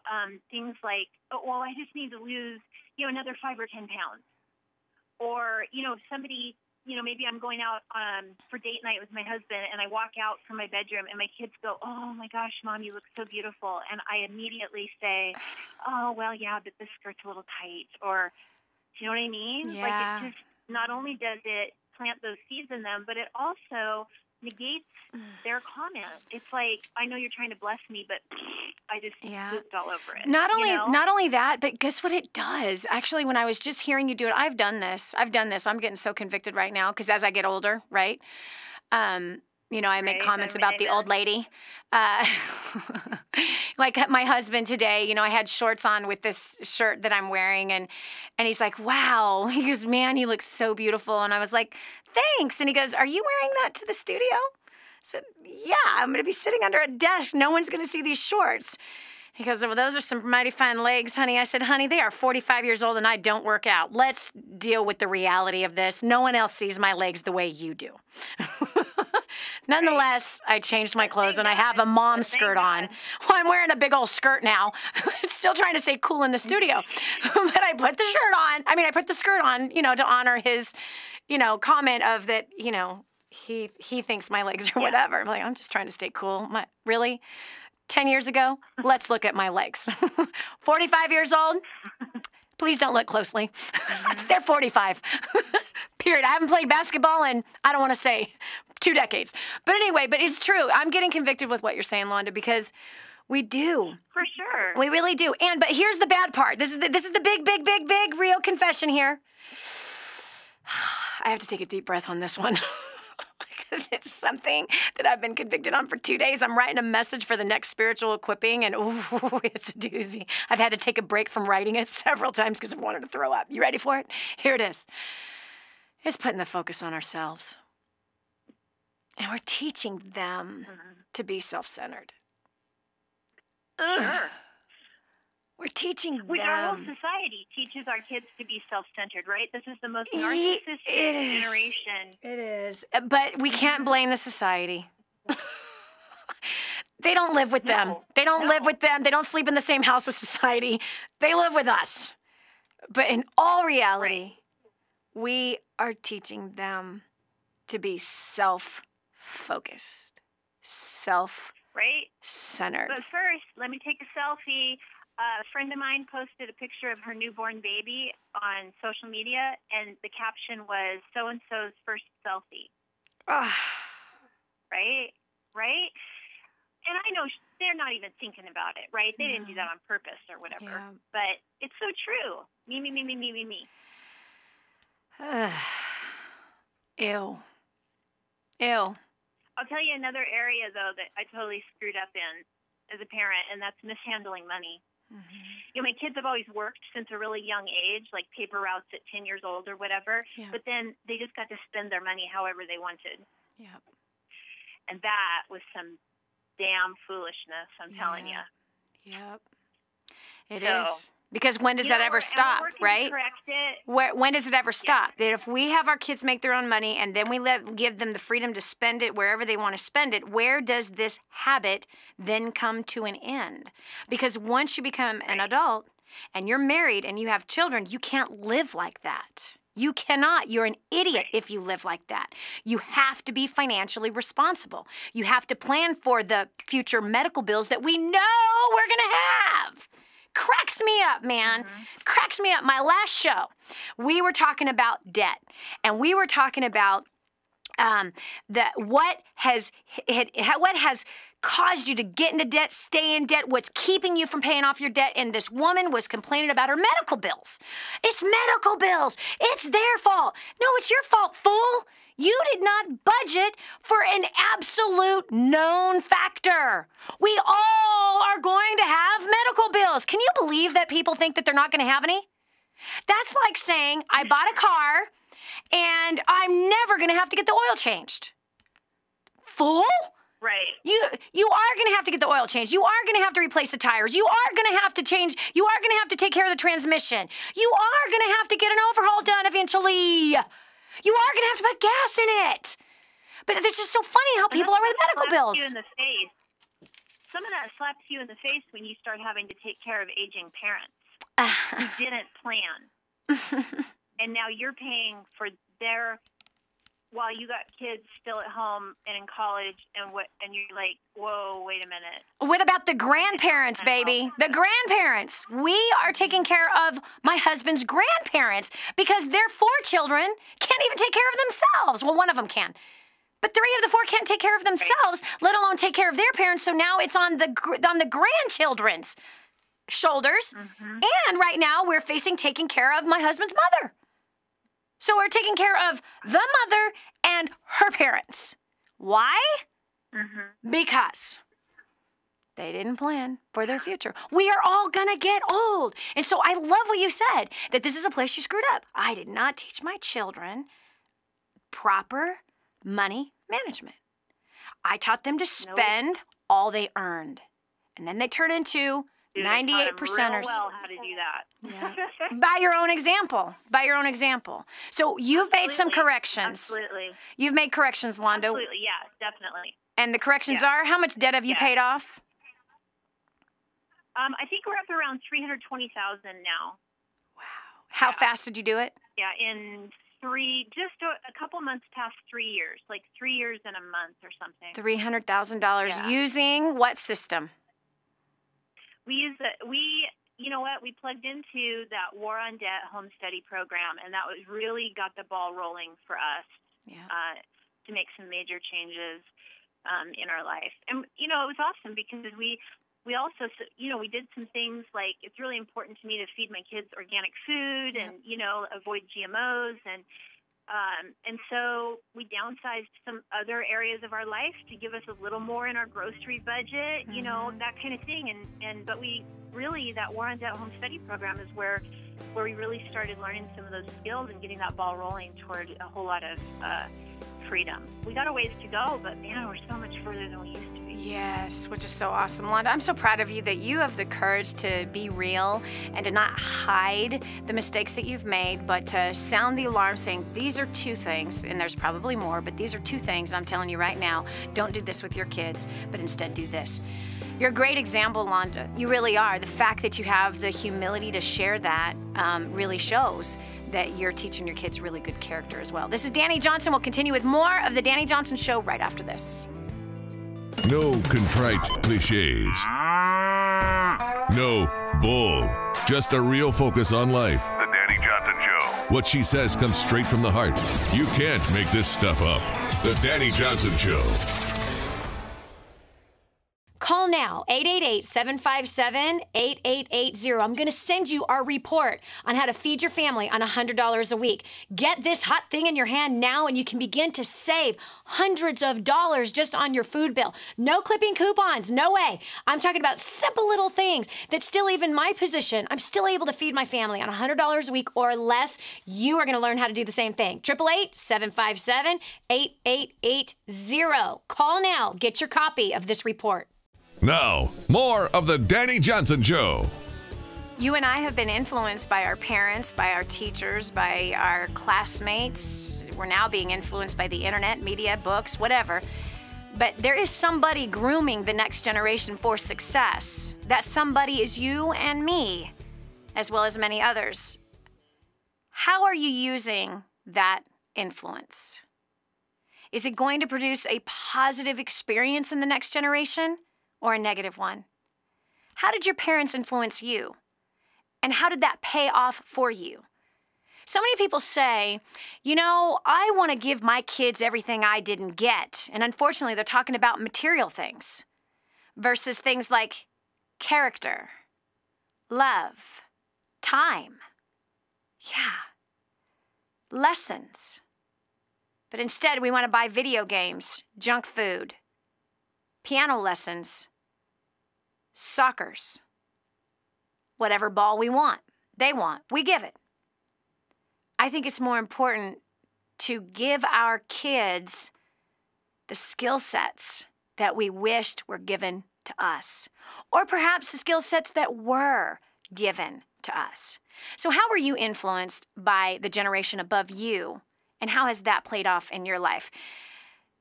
things like, oh, well, I just need to lose, you know, another 5 or 10 pounds. Or, you know, somebody, you know, maybe I'm going out for date night with my husband, and I walk out from my bedroom and my kids go, oh my gosh, Mom, you look so beautiful. And I immediately say, oh, well, yeah, but this skirt's a little tight. Or, do you know what I mean? Yeah. Like, it just, not only does it plant those seeds in them, but it also negates their comment. It's like, I know you're trying to bless me, but I just pooped all over it. Not only know? that, but guess what it does? Actually, when I was just hearing you do it, I've done this. I'm getting so convicted right now because as I get older, right? You know, I make comments about the old lady. Like my husband today, you know, I had shorts on with this shirt that I'm wearing, and he's like, wow. He goes, man, you look so beautiful. And I was like, thanks. And he goes, are you wearing that to the studio? I said, yeah, I'm going to be sitting under a desk. No one's going to see these shorts. He goes, well, those are some mighty fine legs, honey. I said, honey, they are 45 years old and I don't work out. Let's deal with the reality of this. No one else sees my legs the way you do. Nonetheless, I changed my clothes and I have a mom skirt on. Well, I'm wearing a big old skirt now. Still trying to stay cool in the studio. But I put the I put the skirt on, you know, to honor his, you know, comment of that, you know, he thinks my legs are whatever. I'm like, I'm just trying to stay cool. Really? 10 years ago? Let's look at my legs. 45 years old? Please don't look closely. They're 45. Period. I haven't played basketball in, I don't want to say, 2 decades. But anyway, but it's true. I'm getting convicted with what you're saying, Londa, because we do. For sure. We really do. But here's the bad part. This is the big real confession here. I have to take a deep breath on this one. Because it's something that I've been convicted on for 2 days. I'm writing a message for the next spiritual equipping, and ooh, it's a doozy. I've had to take a break from writing it several times because I've wanted to throw up. You ready for it? Here it is. It's putting the focus on ourselves. And we're teaching them to be self-centered. Sure. We're teaching them. Our whole society teaches our kids to be self-centered, right? This is the most narcissistic generation. It is. But we can't blame the society. They don't live with them. They don't live with them. They don't sleep in the same house with society. They live with us. But in all reality, We are teaching them to be self-focused, self-centered. But first, let me take a selfie. A friend of mine posted a picture of her newborn baby on social media, and the caption was "so-and-so's first selfie." Right? And I know they're not even thinking about it, right? They didn't do that on purpose or whatever. Yeah. But it's so true. Me. Ew. I'll tell you another area, though, that I totally screwed up in as a parent, and that's mishandling money. You know, my kids have always worked since a really young age, like paper routes at 10 years old or whatever. Yeah. But then they just got to spend their money however they wanted. Yep. And that was some damn foolishness, I'm telling you. Yep. It is. Because when does that ever stop, right? When does it ever stop? That if we have our kids make their own money and then we give them the freedom to spend it wherever they want to spend it, where does this habit then come to an end? Because once you become an adult and you're married and you have children, you can't live like that. You cannot. You're an idiot if you live like that. You have to be financially responsible. You have to plan for the future medical bills that we know we're going to have. Cracks me up, man. Cracks me up. My last show, we were talking about debt, and we were talking about what has caused you to get into debt, stay in debt, what's keeping you from paying off your debt. And this woman was complaining about her medical bills. It's medical bills. It's their fault. No, it's your fault, fool. You did not budget for an absolute known factor. We all are going to have medical bills. Can you believe that people think that they're not going to have any? That's like saying, I bought a car and I'm never going to have to get the oil changed. Fool? Right. You are going to have to get the oil changed. You are going to have to replace the tires. You are going to have to change. You are going to have to take care of the transmission. You are going to have to get an overhaul done eventually. You are going to have to put gas in it. But it's just so funny how people are with medical bills. You in the face. Some of that slaps you in the face when you start having to take care of aging parents who didn't plan. And now you're paying for their, while you got kids still at home and in college, and you're like, whoa, wait a minute. What about the grandparents, baby? The grandparents. We are taking care of my husband's grandparents because their 4 children can't even take care of themselves. Well, one of them can. But 3 of the 4 can't take care of themselves, let alone take care of their parents. So now it's on the grandchildren's shoulders. And right now we're facing taking care of my husband's mother. So we're taking care of the mother and her parents. Why? Because they didn't plan for their future. We are all gonna get old. And so I love what you said, that this is a place you screwed up. I did not teach my children proper money management. I taught them to spend all they earned. And then they turn into 98 percenters. Well, how to do that. Yeah. By your own example. So you've made some corrections. Absolutely. You've made corrections, Londo. Absolutely, yeah, definitely. And the corrections are, how much debt have you paid off? I think we're up around $320,000 now. Wow. How fast did you do it? Yeah, in just a couple months past 3 years, like 3 years and a month or something. $300,000 using what system? We plugged into that War on Debt home study program, and that really got the ball rolling for us to make some major changes in our life. And, it was awesome because we also, we did some things like, it's really important to me to feed my kids organic food and, avoid GMOs. And so we downsized some other areas of our life to give us a little more in our grocery budget, that kind of thing. But we really, that War on Debt home study program is where we really started learning some of those skills and getting that ball rolling toward a whole lot of freedom. We got a ways to go, but man, we're so much further than we used to be. Yes, which is so awesome. Londa, I'm so proud of you that you have the courage to be real and to not hide the mistakes that you've made, but to sound the alarm saying, these are 2 things, and there's probably more, but these are 2 things, and I'm telling you right now, don't do this with your kids, but instead do this. You're a great example, Londa. You really are. The fact that you have the humility to share that really shows that you're teaching your kids really good character as well. This is Dani Johnson. We'll continue with more of the Dani Johnson Show right after this. No contrite cliches. No bull. Just a real focus on life. The Dani Johnson Show. What she says comes straight from the heart. You can't make this stuff up. The Dani Johnson Show. Call now, 888-757-8880. I'm going to send you our report on how to feed your family on $100 a week. Get this hot thing in your hand now, and you can begin to save hundreds of dollars just on your food bill. No clipping coupons, no way. I'm talking about simple little things that still, even my position, I'm still able to feed my family on $100 a week or less. You are going to learn how to do the same thing. 888-757-8880. Call now. Get your copy of this report. Now, more of the Dani Johnson Show. You and I have been influenced by our parents, by our teachers, by our classmates. We're now being influenced by the internet, media, books, whatever. But there is somebody grooming the next generation for success. That somebody is you and me, as well as many others. How are you using that influence? Is it going to produce a positive experience in the next generation? Or a negative one? How did your parents influence you? And how did that pay off for you? So many people say, you know, I want to give my kids everything I didn't get. And unfortunately, they're talking about material things versus things like character, love, time. Yeah. Lessons. But instead, we want to buy video games, junk food, piano lessons, soccers, whatever ball we want, they want, we give it. I think it's more important to give our kids the skill sets that we wished were given to us, or perhaps the skill sets that were given to us. So how were you influenced by the generation above you, and how has that played off in your life?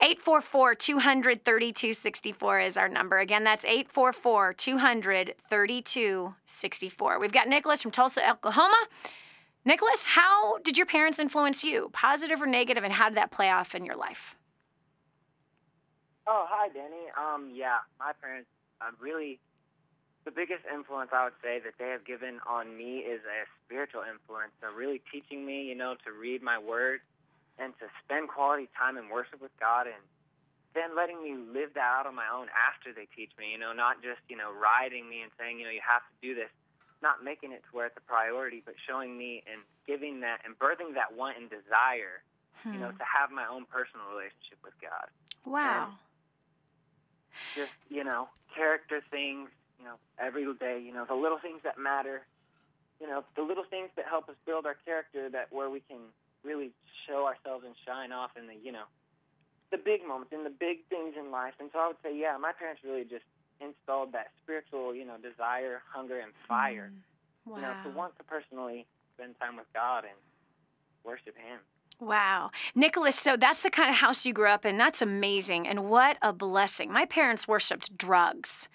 844-200-3264 is our number. Again, that's 844-200-3264. We've got Nicholas from Tulsa, Oklahoma. Nicholas, how did your parents influence you? Positive or negative, and how did that play off in your life? Oh, hi, Dani. Yeah, my parents really, the biggest influence I would say that they have given on me is a spiritual influence. They're really teaching me, you know, to read my word and to spend quality time in worship with God, and then letting me live that out on my own after they teach me, you know, not just, you know, riding me and saying, you know, you have to do this, not making it to where it's a priority, but showing me and giving that and birthing that want and desire, you know, to have my own personal relationship with God. Wow. And just, you know, character things, you know, every day, you know, the little things that matter, you know, the little things that help us build our character, that where we can really show ourselves and shine off in the, you know, the big moments and the big things in life. And so I would say, yeah, my parents really just installed that spiritual, you know, desire, hunger, and fire, Wow. you know, to want to personally spend time with God and worship Him. Wow. Nicholas, so that's the kind of house you grew up in. That's amazing. And what a blessing. My parents worshiped drugs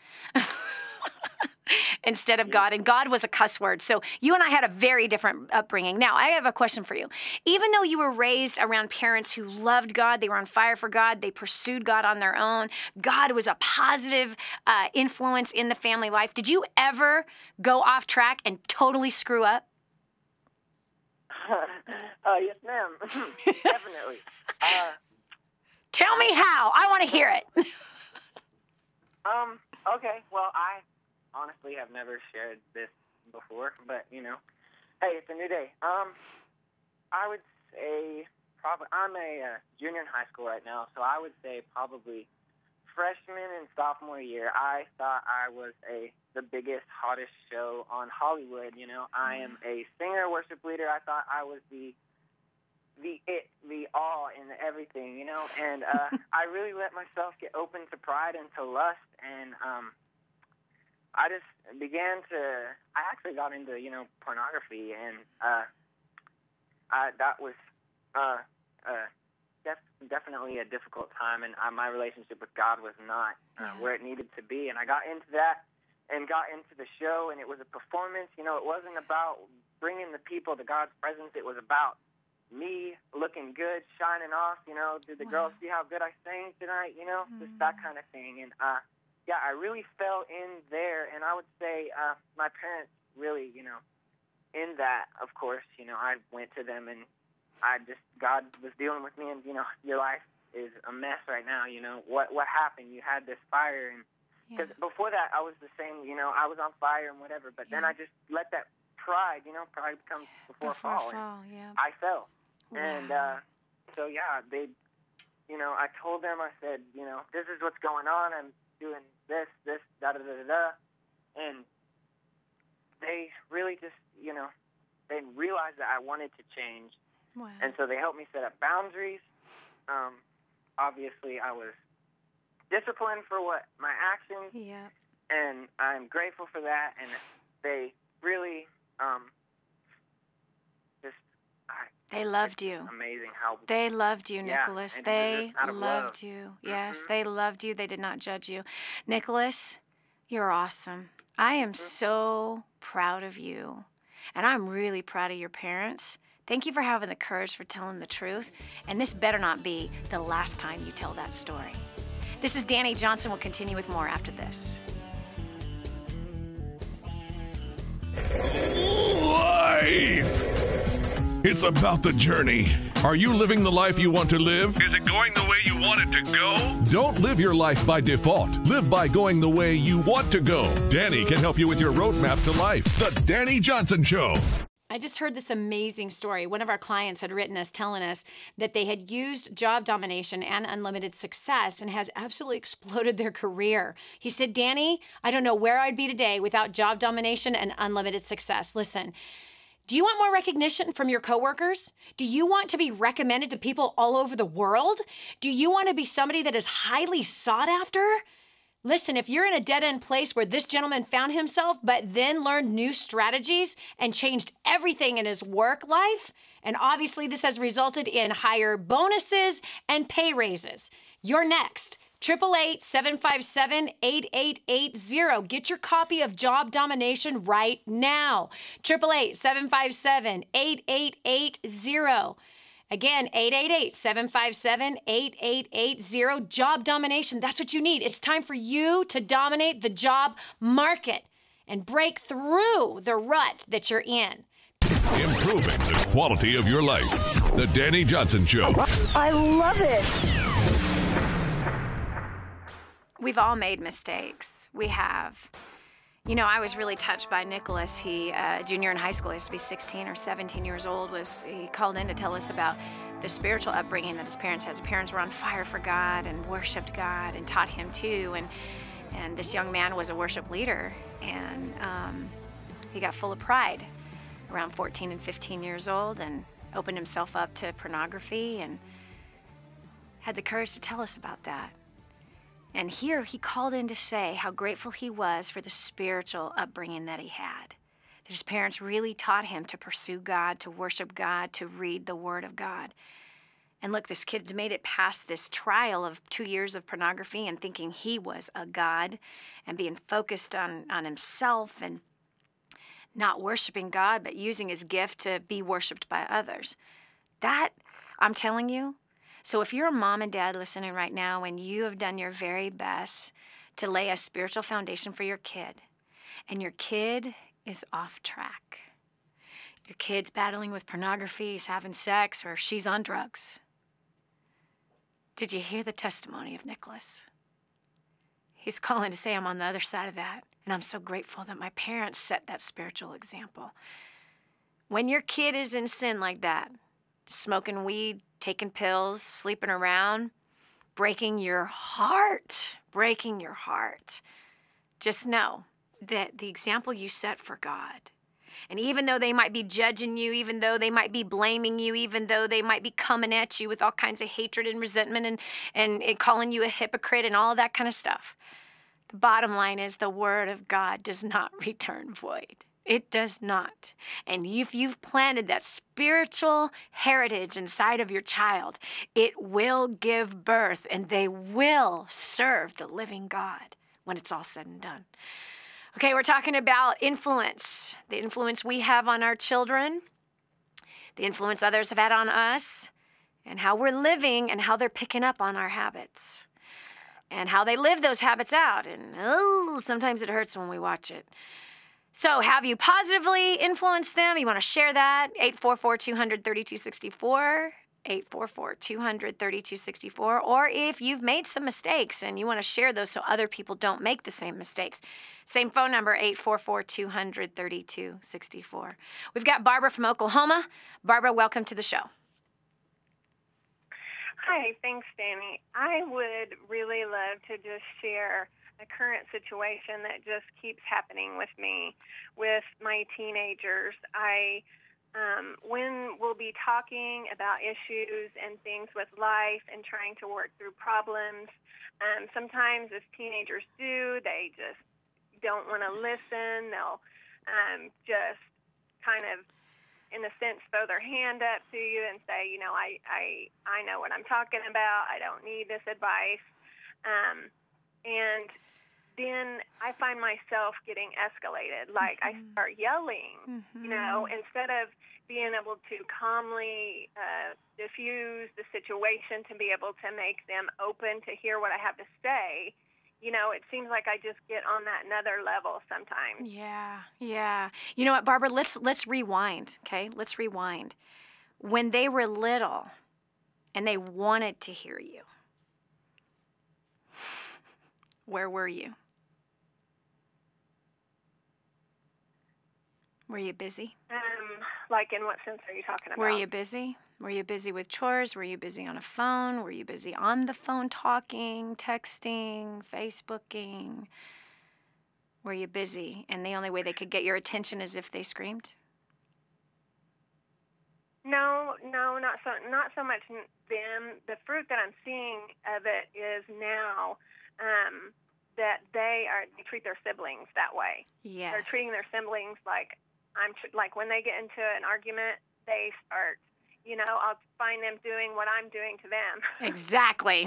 instead of God, and God was a cuss word. So you and I had a very different upbringing. Now, I have a question for you. Even though you were raised around parents who loved God, they were on fire for God, they pursued God on their own, God was a positive influence in the family life, did you ever go off track and totally screw up? Yes, ma'am. Definitely. Tell me how. I want to hear it. Okay. Well, I honestly have never shared this before, but, you know, hey, it's a new day. I would say probably, I'm a junior in high school right now, so I would say probably freshman and sophomore year, I thought I was the biggest, hottest show on Hollywood. You know, I am a singer, worship leader. I thought I was the awe in everything, you know, and I really let myself get open to pride and to lust, and I just began to, I actually got into, you know, pornography, and that was definitely a difficult time, and my relationship with God was not where it needed to be. And I got into that and got into the show, and it was a performance. You know, it wasn't about bringing the people to God's presence. It was about me looking good, shining off. You know, did the girls see how good I sang tonight? You know, just that kind of thing. And yeah, I really fell in there, and I would say my parents really, you know, in that, of course, you know, I went to them, and God was dealing with me, and, you know, your life is a mess right now, you know. What happened? You had this fire, and because before that, I was the same, you know, I was on fire and whatever, but then I just let that pride, you know, pride comes before a fall, and I fell. Wow. And so, yeah, they, you know, I told them, I said, you know, this is what's going on, I'm doing this, da-da-da-da-da, and they really just, you know, they realized that I wanted to change. Wow. And so they helped me set up boundaries. Obviously, I was disciplined for my actions, and I'm grateful for that. And they really they loved you. Amazing how they loved you, Nicholas. They loved love. you. Yes, they loved you. They did not judge you. Nicholas, you're awesome. I am so proud of you, and I'm really proud of your parents. Thank you for having the courage for telling the truth, and this better not be the last time you tell that story. This is Dani Johnson. We'll continue with more after this. Life! It's about the journey. Are you living the life you want to live? Is it going the way you want it to go? Don't live your life by default. Live by going the way you want to go. Dani can help you with your roadmap to life. The Dani Johnson Show. I just heard this amazing story. One of our clients had written us telling us that they had used job domination and unlimited success and has absolutely exploded their career. He said, Dani, I don't know where I'd be today without job domination and unlimited success. Listen, do you want more recognition from your coworkers? Do you want to be recommended to people all over the world? Do you want to be somebody that is highly sought after? Listen, if you're in a dead-end place where this gentleman found himself, but then learned new strategies and changed everything in his work life, and obviously this has resulted in higher bonuses and pay raises, you're next. 888-757-8880. Get your copy of Job Domination right now. 888-757-8880. Again, 888-757-8880. Job domination. That's what you need. It's time for you to dominate the job market and break through the rut that you're in. Improving the quality of your life. The Dani Johnson Show. I love it. We've all made mistakes. We have. You know, I was really touched by Nicholas. He, junior in high school, he used to be 16 or 17 years old, he called in to tell us about the spiritual upbringing that his parents had. His parents were on fire for God and worshiped God and taught him too. And this young man was a worship leader, and he got full of pride around 14 and 15 years old and opened himself up to pornography and had the courage to tell us about that. And here he called in to say how grateful he was for the spiritual upbringing that he had. That his parents really taught him to pursue God, to worship God, to read the Word of God. And look, this kid made it past this trial of 2 years of pornography and thinking he was a God and being focused on himself and not worshiping God, but using his gift to be worshiped by others. That, I'm telling you, so if you're a mom and dad listening right now and you have done your very best to lay a spiritual foundation for your kid, and your kid is off track, your kid's battling with pornography, he's having sex, or she's on drugs, did you hear the testimony of Nicholas? He's calling to say, I'm on the other side of that, and I'm so grateful that my parents set that spiritual example. When your kid is in sin like that, smoking weed, taking pills, sleeping around, breaking your heart, just know that the example you set for God, and even though they might be judging you, even though they might be blaming you, even though they might be coming at you with all kinds of hatred and resentment and calling you a hypocrite and all of that kind of stuff, the bottom line is the Word of God does not return void. It does not. And if you've planted that spiritual heritage inside of your child, it will give birth and they will serve the living God when it's all said and done. Okay, we're talking about influence, the influence we have on our children, the influence others have had on us, and how we're living and how they're picking up on our habits and how they live those habits out. And sometimes it hurts when we watch it. So have you positively influenced them? You want to share that? 844-200-3264, 844-200-3264. Or if you've made some mistakes and you want to share those so other people don't make the same mistakes. Same phone number, 844-200-3264. We've got Barbara from Oklahoma. Barbara, welcome to the show. Hi, thanks, Dani. I would really love to just share a current situation that just keeps happening with me, with my teenagers. When we'll be talking about issues and things with life and trying to work through problems, sometimes as teenagers do, they just don't want to listen. They'll just kind of, in a sense, throw their hand up to you and say, you know, I know what I'm talking about. I don't need this advice. And then I find myself getting escalated. Like I start yelling, you know, instead of being able to calmly diffuse the situation to be able to make them open to hear what I have to say. You know, it seems like I just get on that another level sometimes. Yeah. You know what, Barbara? Let's rewind, okay? Let's rewind. When they were little and they wanted to hear you, where were you? Were you busy? Like in what sense are you talking about? Were you busy? Were you busy with chores? Were you busy on a phone? Were you busy on the phone talking, texting, Facebooking? Were you busy and the only way they could get your attention is if they screamed? No, not so much them. The fruit that I'm seeing of it is now that they treat their siblings that way. Yes. They're treating their siblings like like when they get into an argument, they start, you know, I'll find them doing what I'm doing to them. Exactly.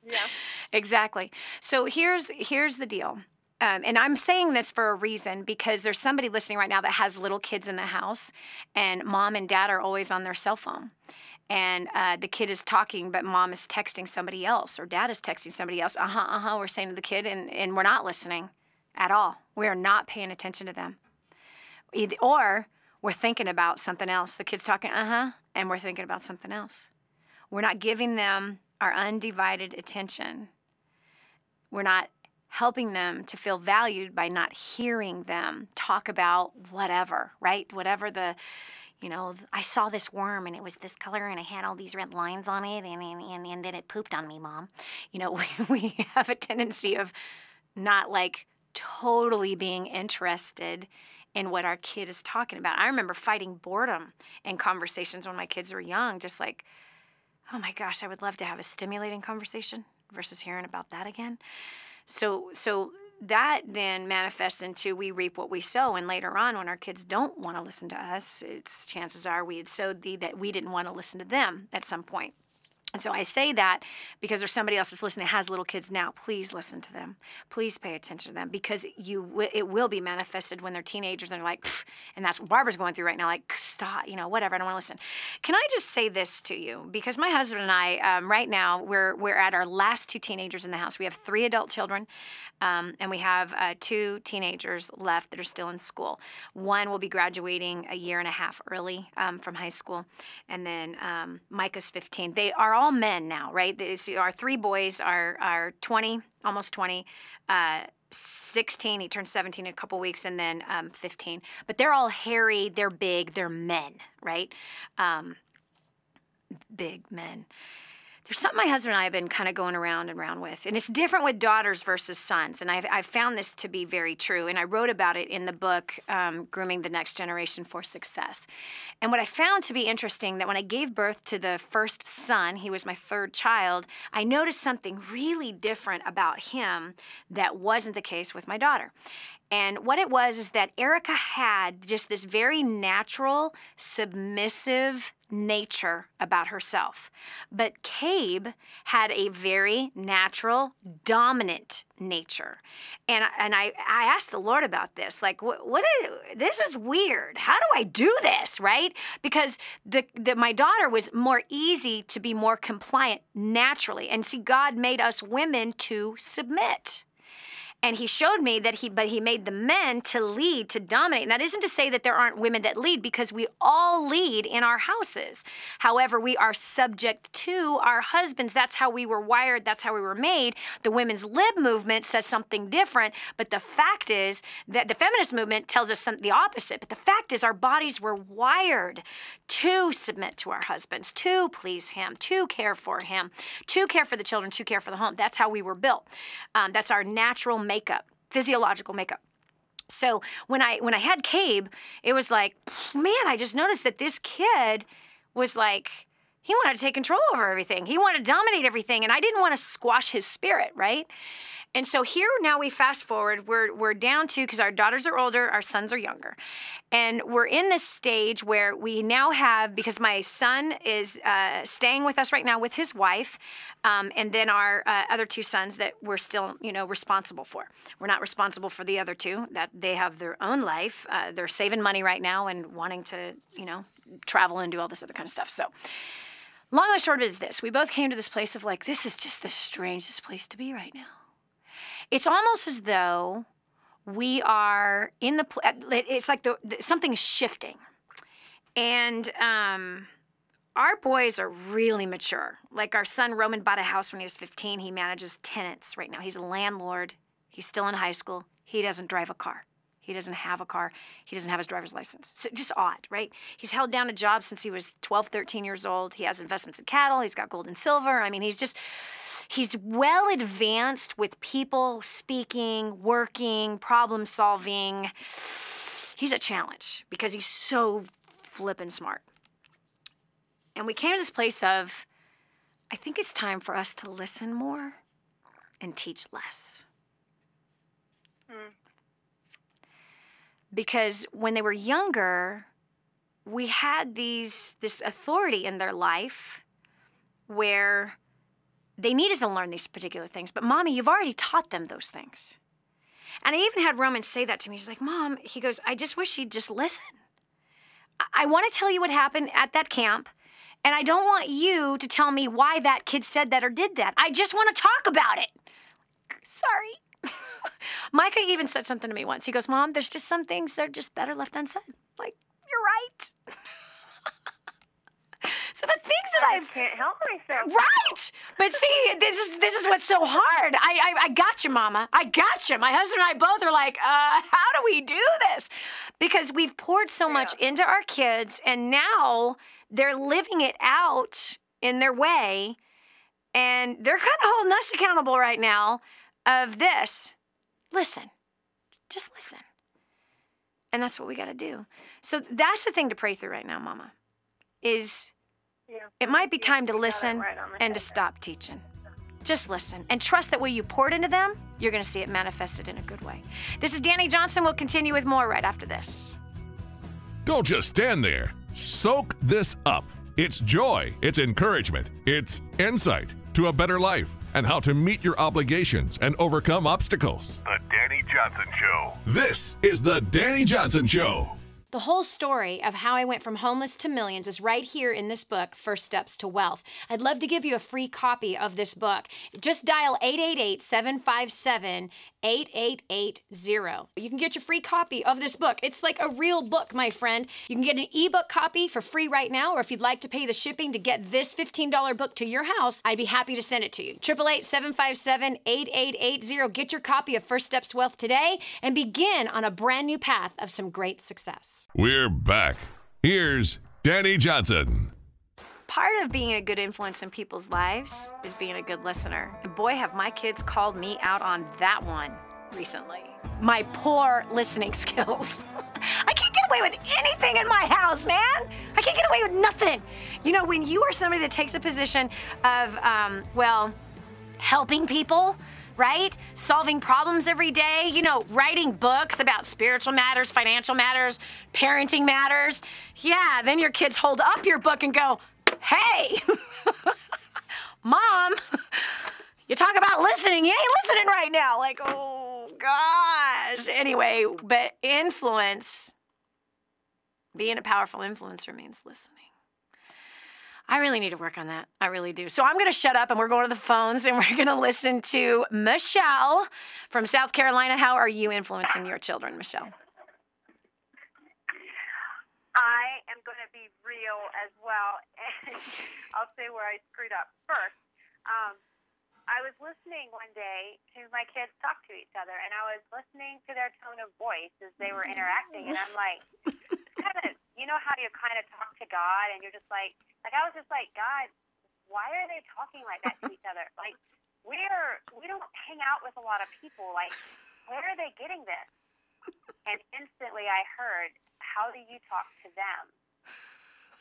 Yeah. Exactly. So here's the deal. And I'm saying this for a reason because there's somebody listening right now that has little kids in the house and mom and dad are always on their cell phone. And the kid is talking, but mom is texting somebody else or dad is texting somebody else. We're saying to the kid and we're not listening at all. We are not paying attention to them. Or we're thinking about something else. The kid's talking, and we're thinking about something else. We're not giving them our undivided attention. We're not helping them to feel valued by not hearing them talk about whatever, right? Whatever I saw this worm and it was this color and it had all these red lines on it and then it pooped on me, Mom. You know, we have a tendency of not like totally being interested in what our kid is talking about. I remember fighting boredom in conversations when my kids were young, just like, oh my gosh, I would love to have a stimulating conversation versus hearing about that again. So that then manifests into we reap what we sow, and later on when our kids don't want to listen to us, chances are we had sowed that we didn't want to listen to them at some point. And so I say that because there's somebody else that's listening that has little kids now. Please listen to them. Please pay attention to them because it will be manifested when they're teenagers and they're like, pfft, and that's what Barbara's going through right now, like, stop, whatever, I don't want to listen. Can I just say this to you? Because my husband and I, right now, we're at our last two teenagers in the house. We have 3 adult children, and we have 2 teenagers left that are still in school. One will be graduating a year and a half early from high school, and then Micah's 15. They are all men now, right? Our 3 boys are 20, almost 20, 16, he turns 17 in a couple weeks, and then 15. But they're all hairy, they're big, they're men, right? Big men. There's something my husband and I have been kind of going around and around with, and it's different with daughters versus sons, and I've found this to be very true, and I wrote about it in the book, Grooming the Next Generation for Success. And what I found to be interesting, that when I gave birth to the first son, he was my 3rd child, I noticed something really different about him that wasn't the case with my daughter. And what it was is that Erica had just this very natural, submissive nature about herself. But Cabe had a very natural, dominant nature. And I asked the Lord about this, like, this is weird. How do I do this, right? Because my daughter was more easy to be more compliant naturally. And see, God made us women to submit. And he showed me that he made the men to lead, to dominate. And that isn't to say that there aren't women that lead, because we all lead in our houses. However, we are subject to our husbands. That's how we were wired. That's how we were made. The women's lib movement says something different. But the fact is that the feminist movement tells us the opposite. But the fact is our bodies were wired to submit to our husbands, to please him, to care for him, to care for the children, to care for the home. That's how we were built. That's our natural makeup, physiological makeup. So when I had Cabe, it was like, man, I just noticed that this kid was like, he wanted to take control over everything. He wanted to dominate everything, and I didn't want to squash his spirit, right? And so here now we fast forward, we're down to, because our daughters are older, our sons are younger. And we're in this stage where we now have, because my son is staying with us right now with his wife, and then our other two sons that we're still, responsible for. We're not responsible for the other two, that they have their own life. They're saving money right now and wanting to, travel and do all this other kind of stuff. So long and short of it is this. We both came to this place of like, this is just the strangest place to be right now. It's almost as though we are in it's like something is shifting. And our boys are really mature. Like our son Roman bought a house when he was 15. He manages tenants right now. He's a landlord. He's still in high school. He doesn't drive a car. He doesn't have a car. He doesn't have his driver's license. So just odd, right? He's held down a job since he was 12, 13 years old. He has investments in cattle. He's got gold and silver. I mean, he's well advanced with people, speaking, working, problem solving. He's a challenge because he's so flippin' smart. And we came to this place of, I think it's time for us to listen more and teach less. Because when they were younger, we had this authority in their life where they needed to learn these particular things. But Mommy, you've already taught them those things. And I even had Roman say that to me. He's like, Mom, he goes, I just wish he'd just listen. I want to tell you what happened at that camp. And I don't want you to tell me why that kid said that or did that. I just want to talk about it. Sorry. Micah even said something to me once. He goes, Mom, there's just some things that are just better left unsaid. Like, you're right. So the things that I can't help myself. Right. But see, this is what's so hard. I got you, Mama. I got you. My husband and I both are like, how do we do this? Because we've poured so much into our kids, and now they're living it out in their way, and they're kind of holding us accountable right now of this. Listen. Just listen. And that's what we got to do. So that's the thing to pray through right now, Mama, is it might be time to listen and to stop teaching. Just listen and trust that what you poured into them, you're going to see it manifested in a good way. This is Dani Johnson. We'll continue with more right after this. Don't just stand there. Soak this up. It's joy, it's encouragement, it's insight to a better life and how to meet your obligations and overcome obstacles. The Dani Johnson Show. This is The Dani Johnson Show. The whole story of how I went from homeless to millions is right here in this book, First Steps to Wealth. I'd love to give you a free copy of this book. Just dial 888-757-8880. You can get your free copy of this book. It's like a real book, my friend. You can get an ebook copy for free right now, or if you'd like to pay the shipping to get this $15 book to your house, I'd be happy to send it to you. 888-757-8880. Get your copy of First Steps to Wealth today and begin on a brand new path of some great success. We're back. Here's Dani Johnson. Part of being a good influence in people's lives is being a good listener. And boy, have my kids called me out on that one recently. My poor listening skills. I can't get away with anything in my house, man. I can't get away with nothing. You know, when you are somebody that takes a position of, helping people, right? Solving problems every day, you know, writing books about spiritual matters, financial matters, parenting matters. Yeah, then your kids hold up your book and go, hey, Mom, you talk about listening, you ain't listening right now. Like, oh, gosh. Anyway, but influence, being a powerful influencer means listening. I really need to work on that. I really do. So I'm going to shut up and we're going to the phones and we're going to listen to Michelle from South Carolina. How are you influencing your children, Michelle? I am going to be real as well, and I'll say where I screwed up first. I was listening one day to my kids talk to each other, and I was listening to their tone of voice as they were interacting, and I'm like, it's kind of, you know how you kind of talk to God, and you're just like I was just like, God, why are they talking like that to each other? Like, we don't hang out with a lot of people. Like, where are they getting this? And instantly I heard, how do you talk to them?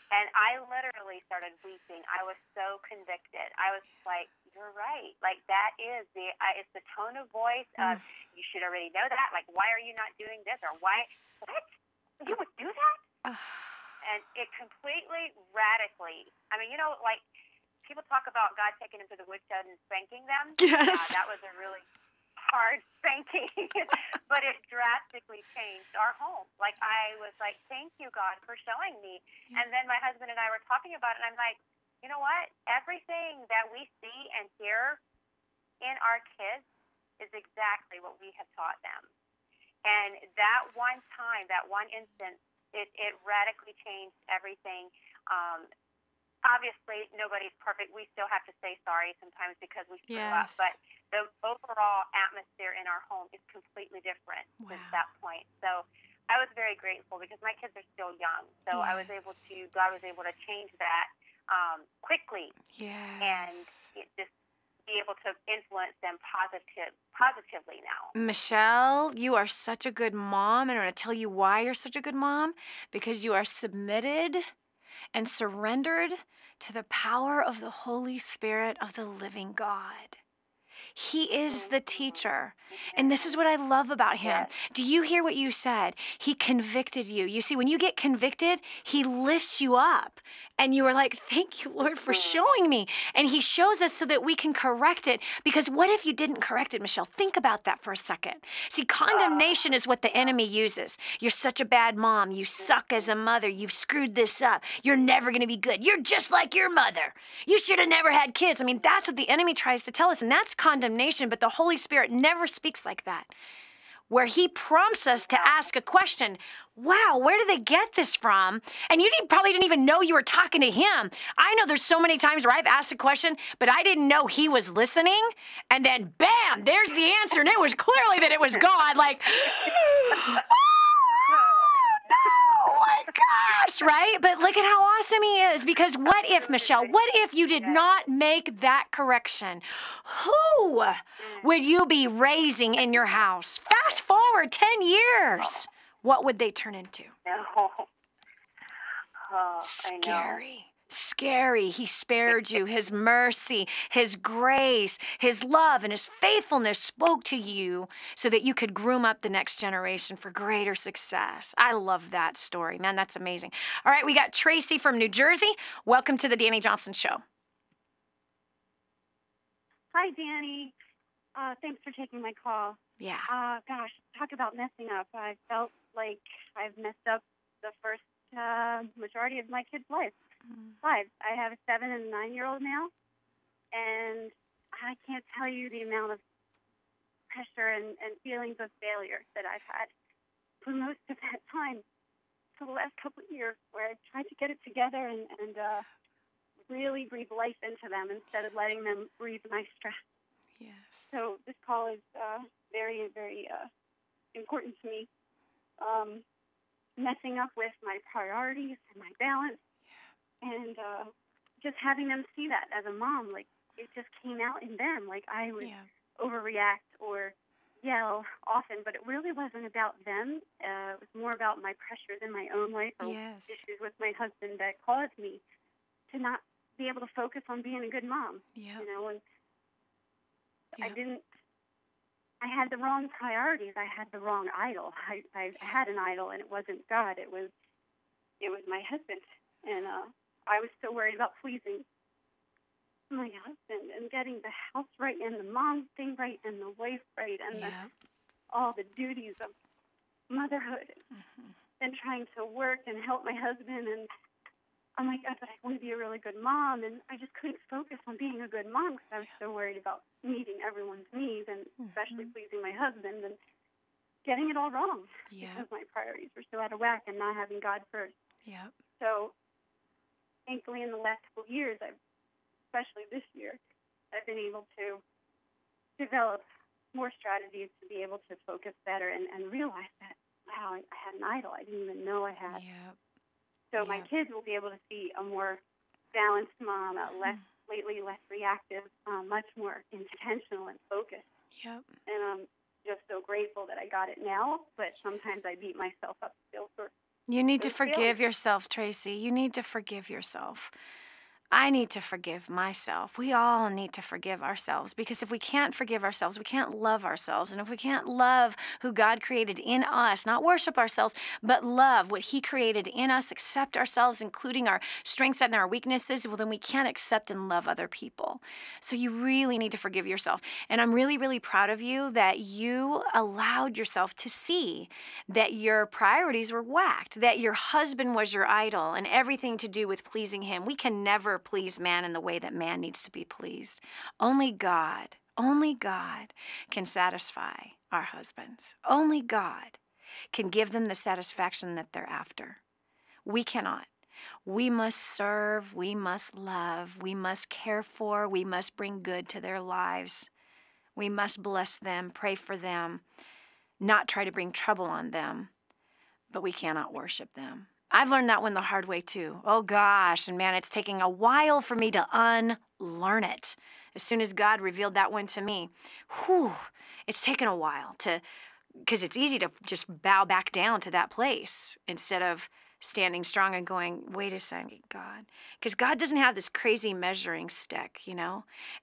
And I literally started weeping. I was so convicted. I was like, you're right. Like, that is it's the tone of voice of, you should already know that. Like, why are you not doing this? Or why, what? You would do that? And it completely, radically, I mean, you know, like, people talk about God taking them to the woodshed and spanking them. Yes. That was a really hard spanking, but it drastically changed our home. Like, I was like, thank you, God, for showing me. And then my husband and I were talking about it, and I'm like, you know what? Everything that we see and hear in our kids is exactly what we have taught them. And that one time, that one instance, it radically changed everything. Obviously, nobody's perfect. We still have to say sorry sometimes because we screw up. But the overall atmosphere in our home is completely different since that point. So I was very grateful because my kids are still young. So God was able to change that quickly. And just be able to influence them positively now. Michelle, you are such a good mom, and I'm going to tell you why you're such a good mom. Because you are submitted and surrendered to the power of the Holy Spirit of the living God. He is the teacher. And this is what I love about him. Do you hear what you said? He convicted you. You see, when you get convicted, he lifts you up. And you are like, thank you, Lord, for showing me. And he shows us so that we can correct it. Because what if you didn't correct it, Michelle? Think about that for a second. See, condemnation is what the enemy uses. You're such a bad mom. You suck as a mother. You've screwed this up. You're never going to be good. You're just like your mother. You should have never had kids. I mean, that's what the enemy tries to tell us. And that's condemnation. But the Holy Spirit never speaks like that. Where he prompts us to ask a question. Wow, where did they get this from? And you probably didn't even know you were talking to him. I know there's so many times where I've asked a question, but I didn't know he was listening. And then, bam, there's the answer. And it was clearly that it was God. Like, oh, my gosh, right? But look at how awesome he is. Because what if, Michelle, what if you did not make that correction? Who would you be raising in your house? Fast forward 10 years. What would they turn into? Scary. Scary. He spared you. His mercy, his grace, his love, and his faithfulness spoke to you so that you could groom up the next generation for greater success. I love that story. Man, that's amazing. All right, we got Tracy from New Jersey. Welcome to the Dani Johnson Show. Hi, Dani. Thanks for taking my call. Yeah. Gosh, talk about messing up. I felt like I've messed up the first majority of my kids' lives. Lives. I have a 7- and 9-year-old now, and I can't tell you the amount of pressure and feelings of failure that I've had for most of that time, for the last couple of years, where I tried to get it together and really breathe life into them instead of letting them breathe my stress. Yes. So this call is very, very important to me. Messing up with my priorities and my balance, and just having them see that as a mom, like it just came out in them. Like I would overreact or yell often, but it really wasn't about them. It was more about my pressures in my own life or issues with my husband that caused me to not be able to focus on being a good mom. You know, and I didn't I had the wrong priorities. I had the wrong idol. I had an idol, and it wasn't God. It was my husband. And I was so worried about pleasing my husband and getting the house right and the mom thing right and the wife right and all the duties of motherhood and trying to work and help my husband. And I'm like, but I want to be a really good mom. And I just couldn't focus on being a good mom because I was so worried about meeting everyone's needs and especially pleasing my husband and getting it all wrong because my priorities were so out of whack and not having God first. Yeah. So thankfully in the last couple of years, especially this year, I've been able to develop more strategies to be able to focus better and realize that, wow, I had an idol I didn't even know I had. Yeah. So my kids will be able to see a more balanced mom, less reactive, much more intentional and focused. Yep. And I'm just so grateful that I got it now, but sometimes I beat myself up still for You need to those forgive feelings. yourself, Tracy. You need to forgive yourself. I need to forgive myself. We all need to forgive ourselves, because if we can't forgive ourselves, we can't love ourselves. And if we can't love who God created in us, not worship ourselves, but love what He created in us, accept ourselves, including our strengths and our weaknesses, well, then we can't accept and love other people. So you really need to forgive yourself. And I'm really, really proud of you that you allowed yourself to see that your priorities were whacked, that your husband was your idol and everything to do with pleasing him. We can never please man in the way that man needs to be pleased. Only God can satisfy our husbands. Only God can give them the satisfaction that they're after. We cannot. We must serve, we must love, we must care for, we must bring good to their lives. We must bless them, pray for them, not try to bring trouble on them, but we cannot worship them. I've learned that one the hard way too. Oh gosh, and man, it's taking a while for me to unlearn it. As soon as God revealed that one to me, it's taken a while because it's easy to just bow back down to that place instead of standing strong and going, wait a second, God. Because God doesn't have this crazy measuring stick,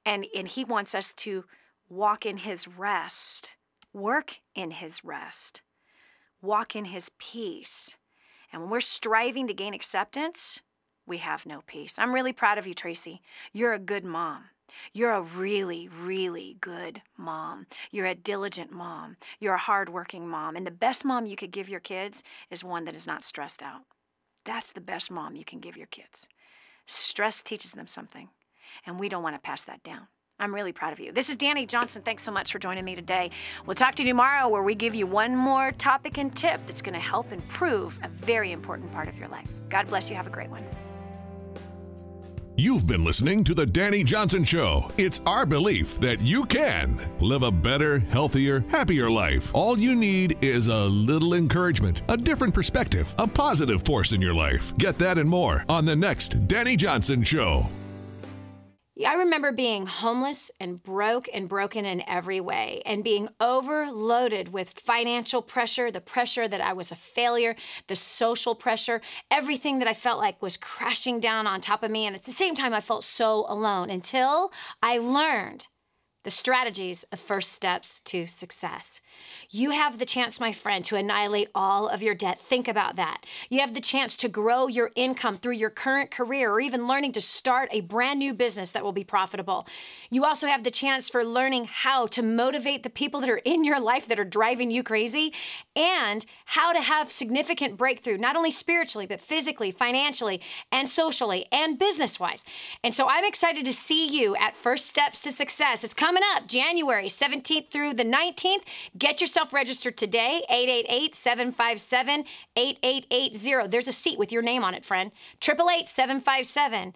and He wants us to walk in His rest, work in His rest, walk in His peace. And when we're striving to gain acceptance, we have no peace. I'm really proud of you, Tracy. You're a good mom. You're a really, really good mom. You're a diligent mom. You're a hardworking mom. And the best mom you could give your kids is one that is not stressed out. That's the best mom you can give your kids. Stress teaches them something, and we don't want to pass that down. I'm really proud of you. This is Dani Johnson. Thanks so much for joining me today. We'll talk to you tomorrow, where we give you one more topic and tip that's going to help improve a very important part of your life. God bless you. Have a great one. You've been listening to The Dani Johnson Show. It's our belief that you can live a better, healthier, happier life. All you need is a little encouragement, a different perspective, a positive force in your life. Get that and more on the next Dani Johnson Show. I remember being homeless and broken in every way, and being overloaded with financial pressure, the pressure that I was a failure, the social pressure, everything that I felt like was crashing down on top of me. And at the same time, I felt so alone until I learned the strategies of first steps to success. You have the chance, my friend, to annihilate all of your debt. Think about that. You have the chance to grow your income through your current career, or even learning to start a brand new business that will be profitable. You also have the chance for learning how to motivate the people that are in your life that are driving you crazy, and how to have significant breakthrough, not only spiritually, but physically, financially, and socially, and business-wise. And so I'm excited to see you at First Steps to Success. It's coming up January 17th through the 19th. Get yourself registered today, 888-757-8880. There's a seat with your name on it, friend. 888-757-8880.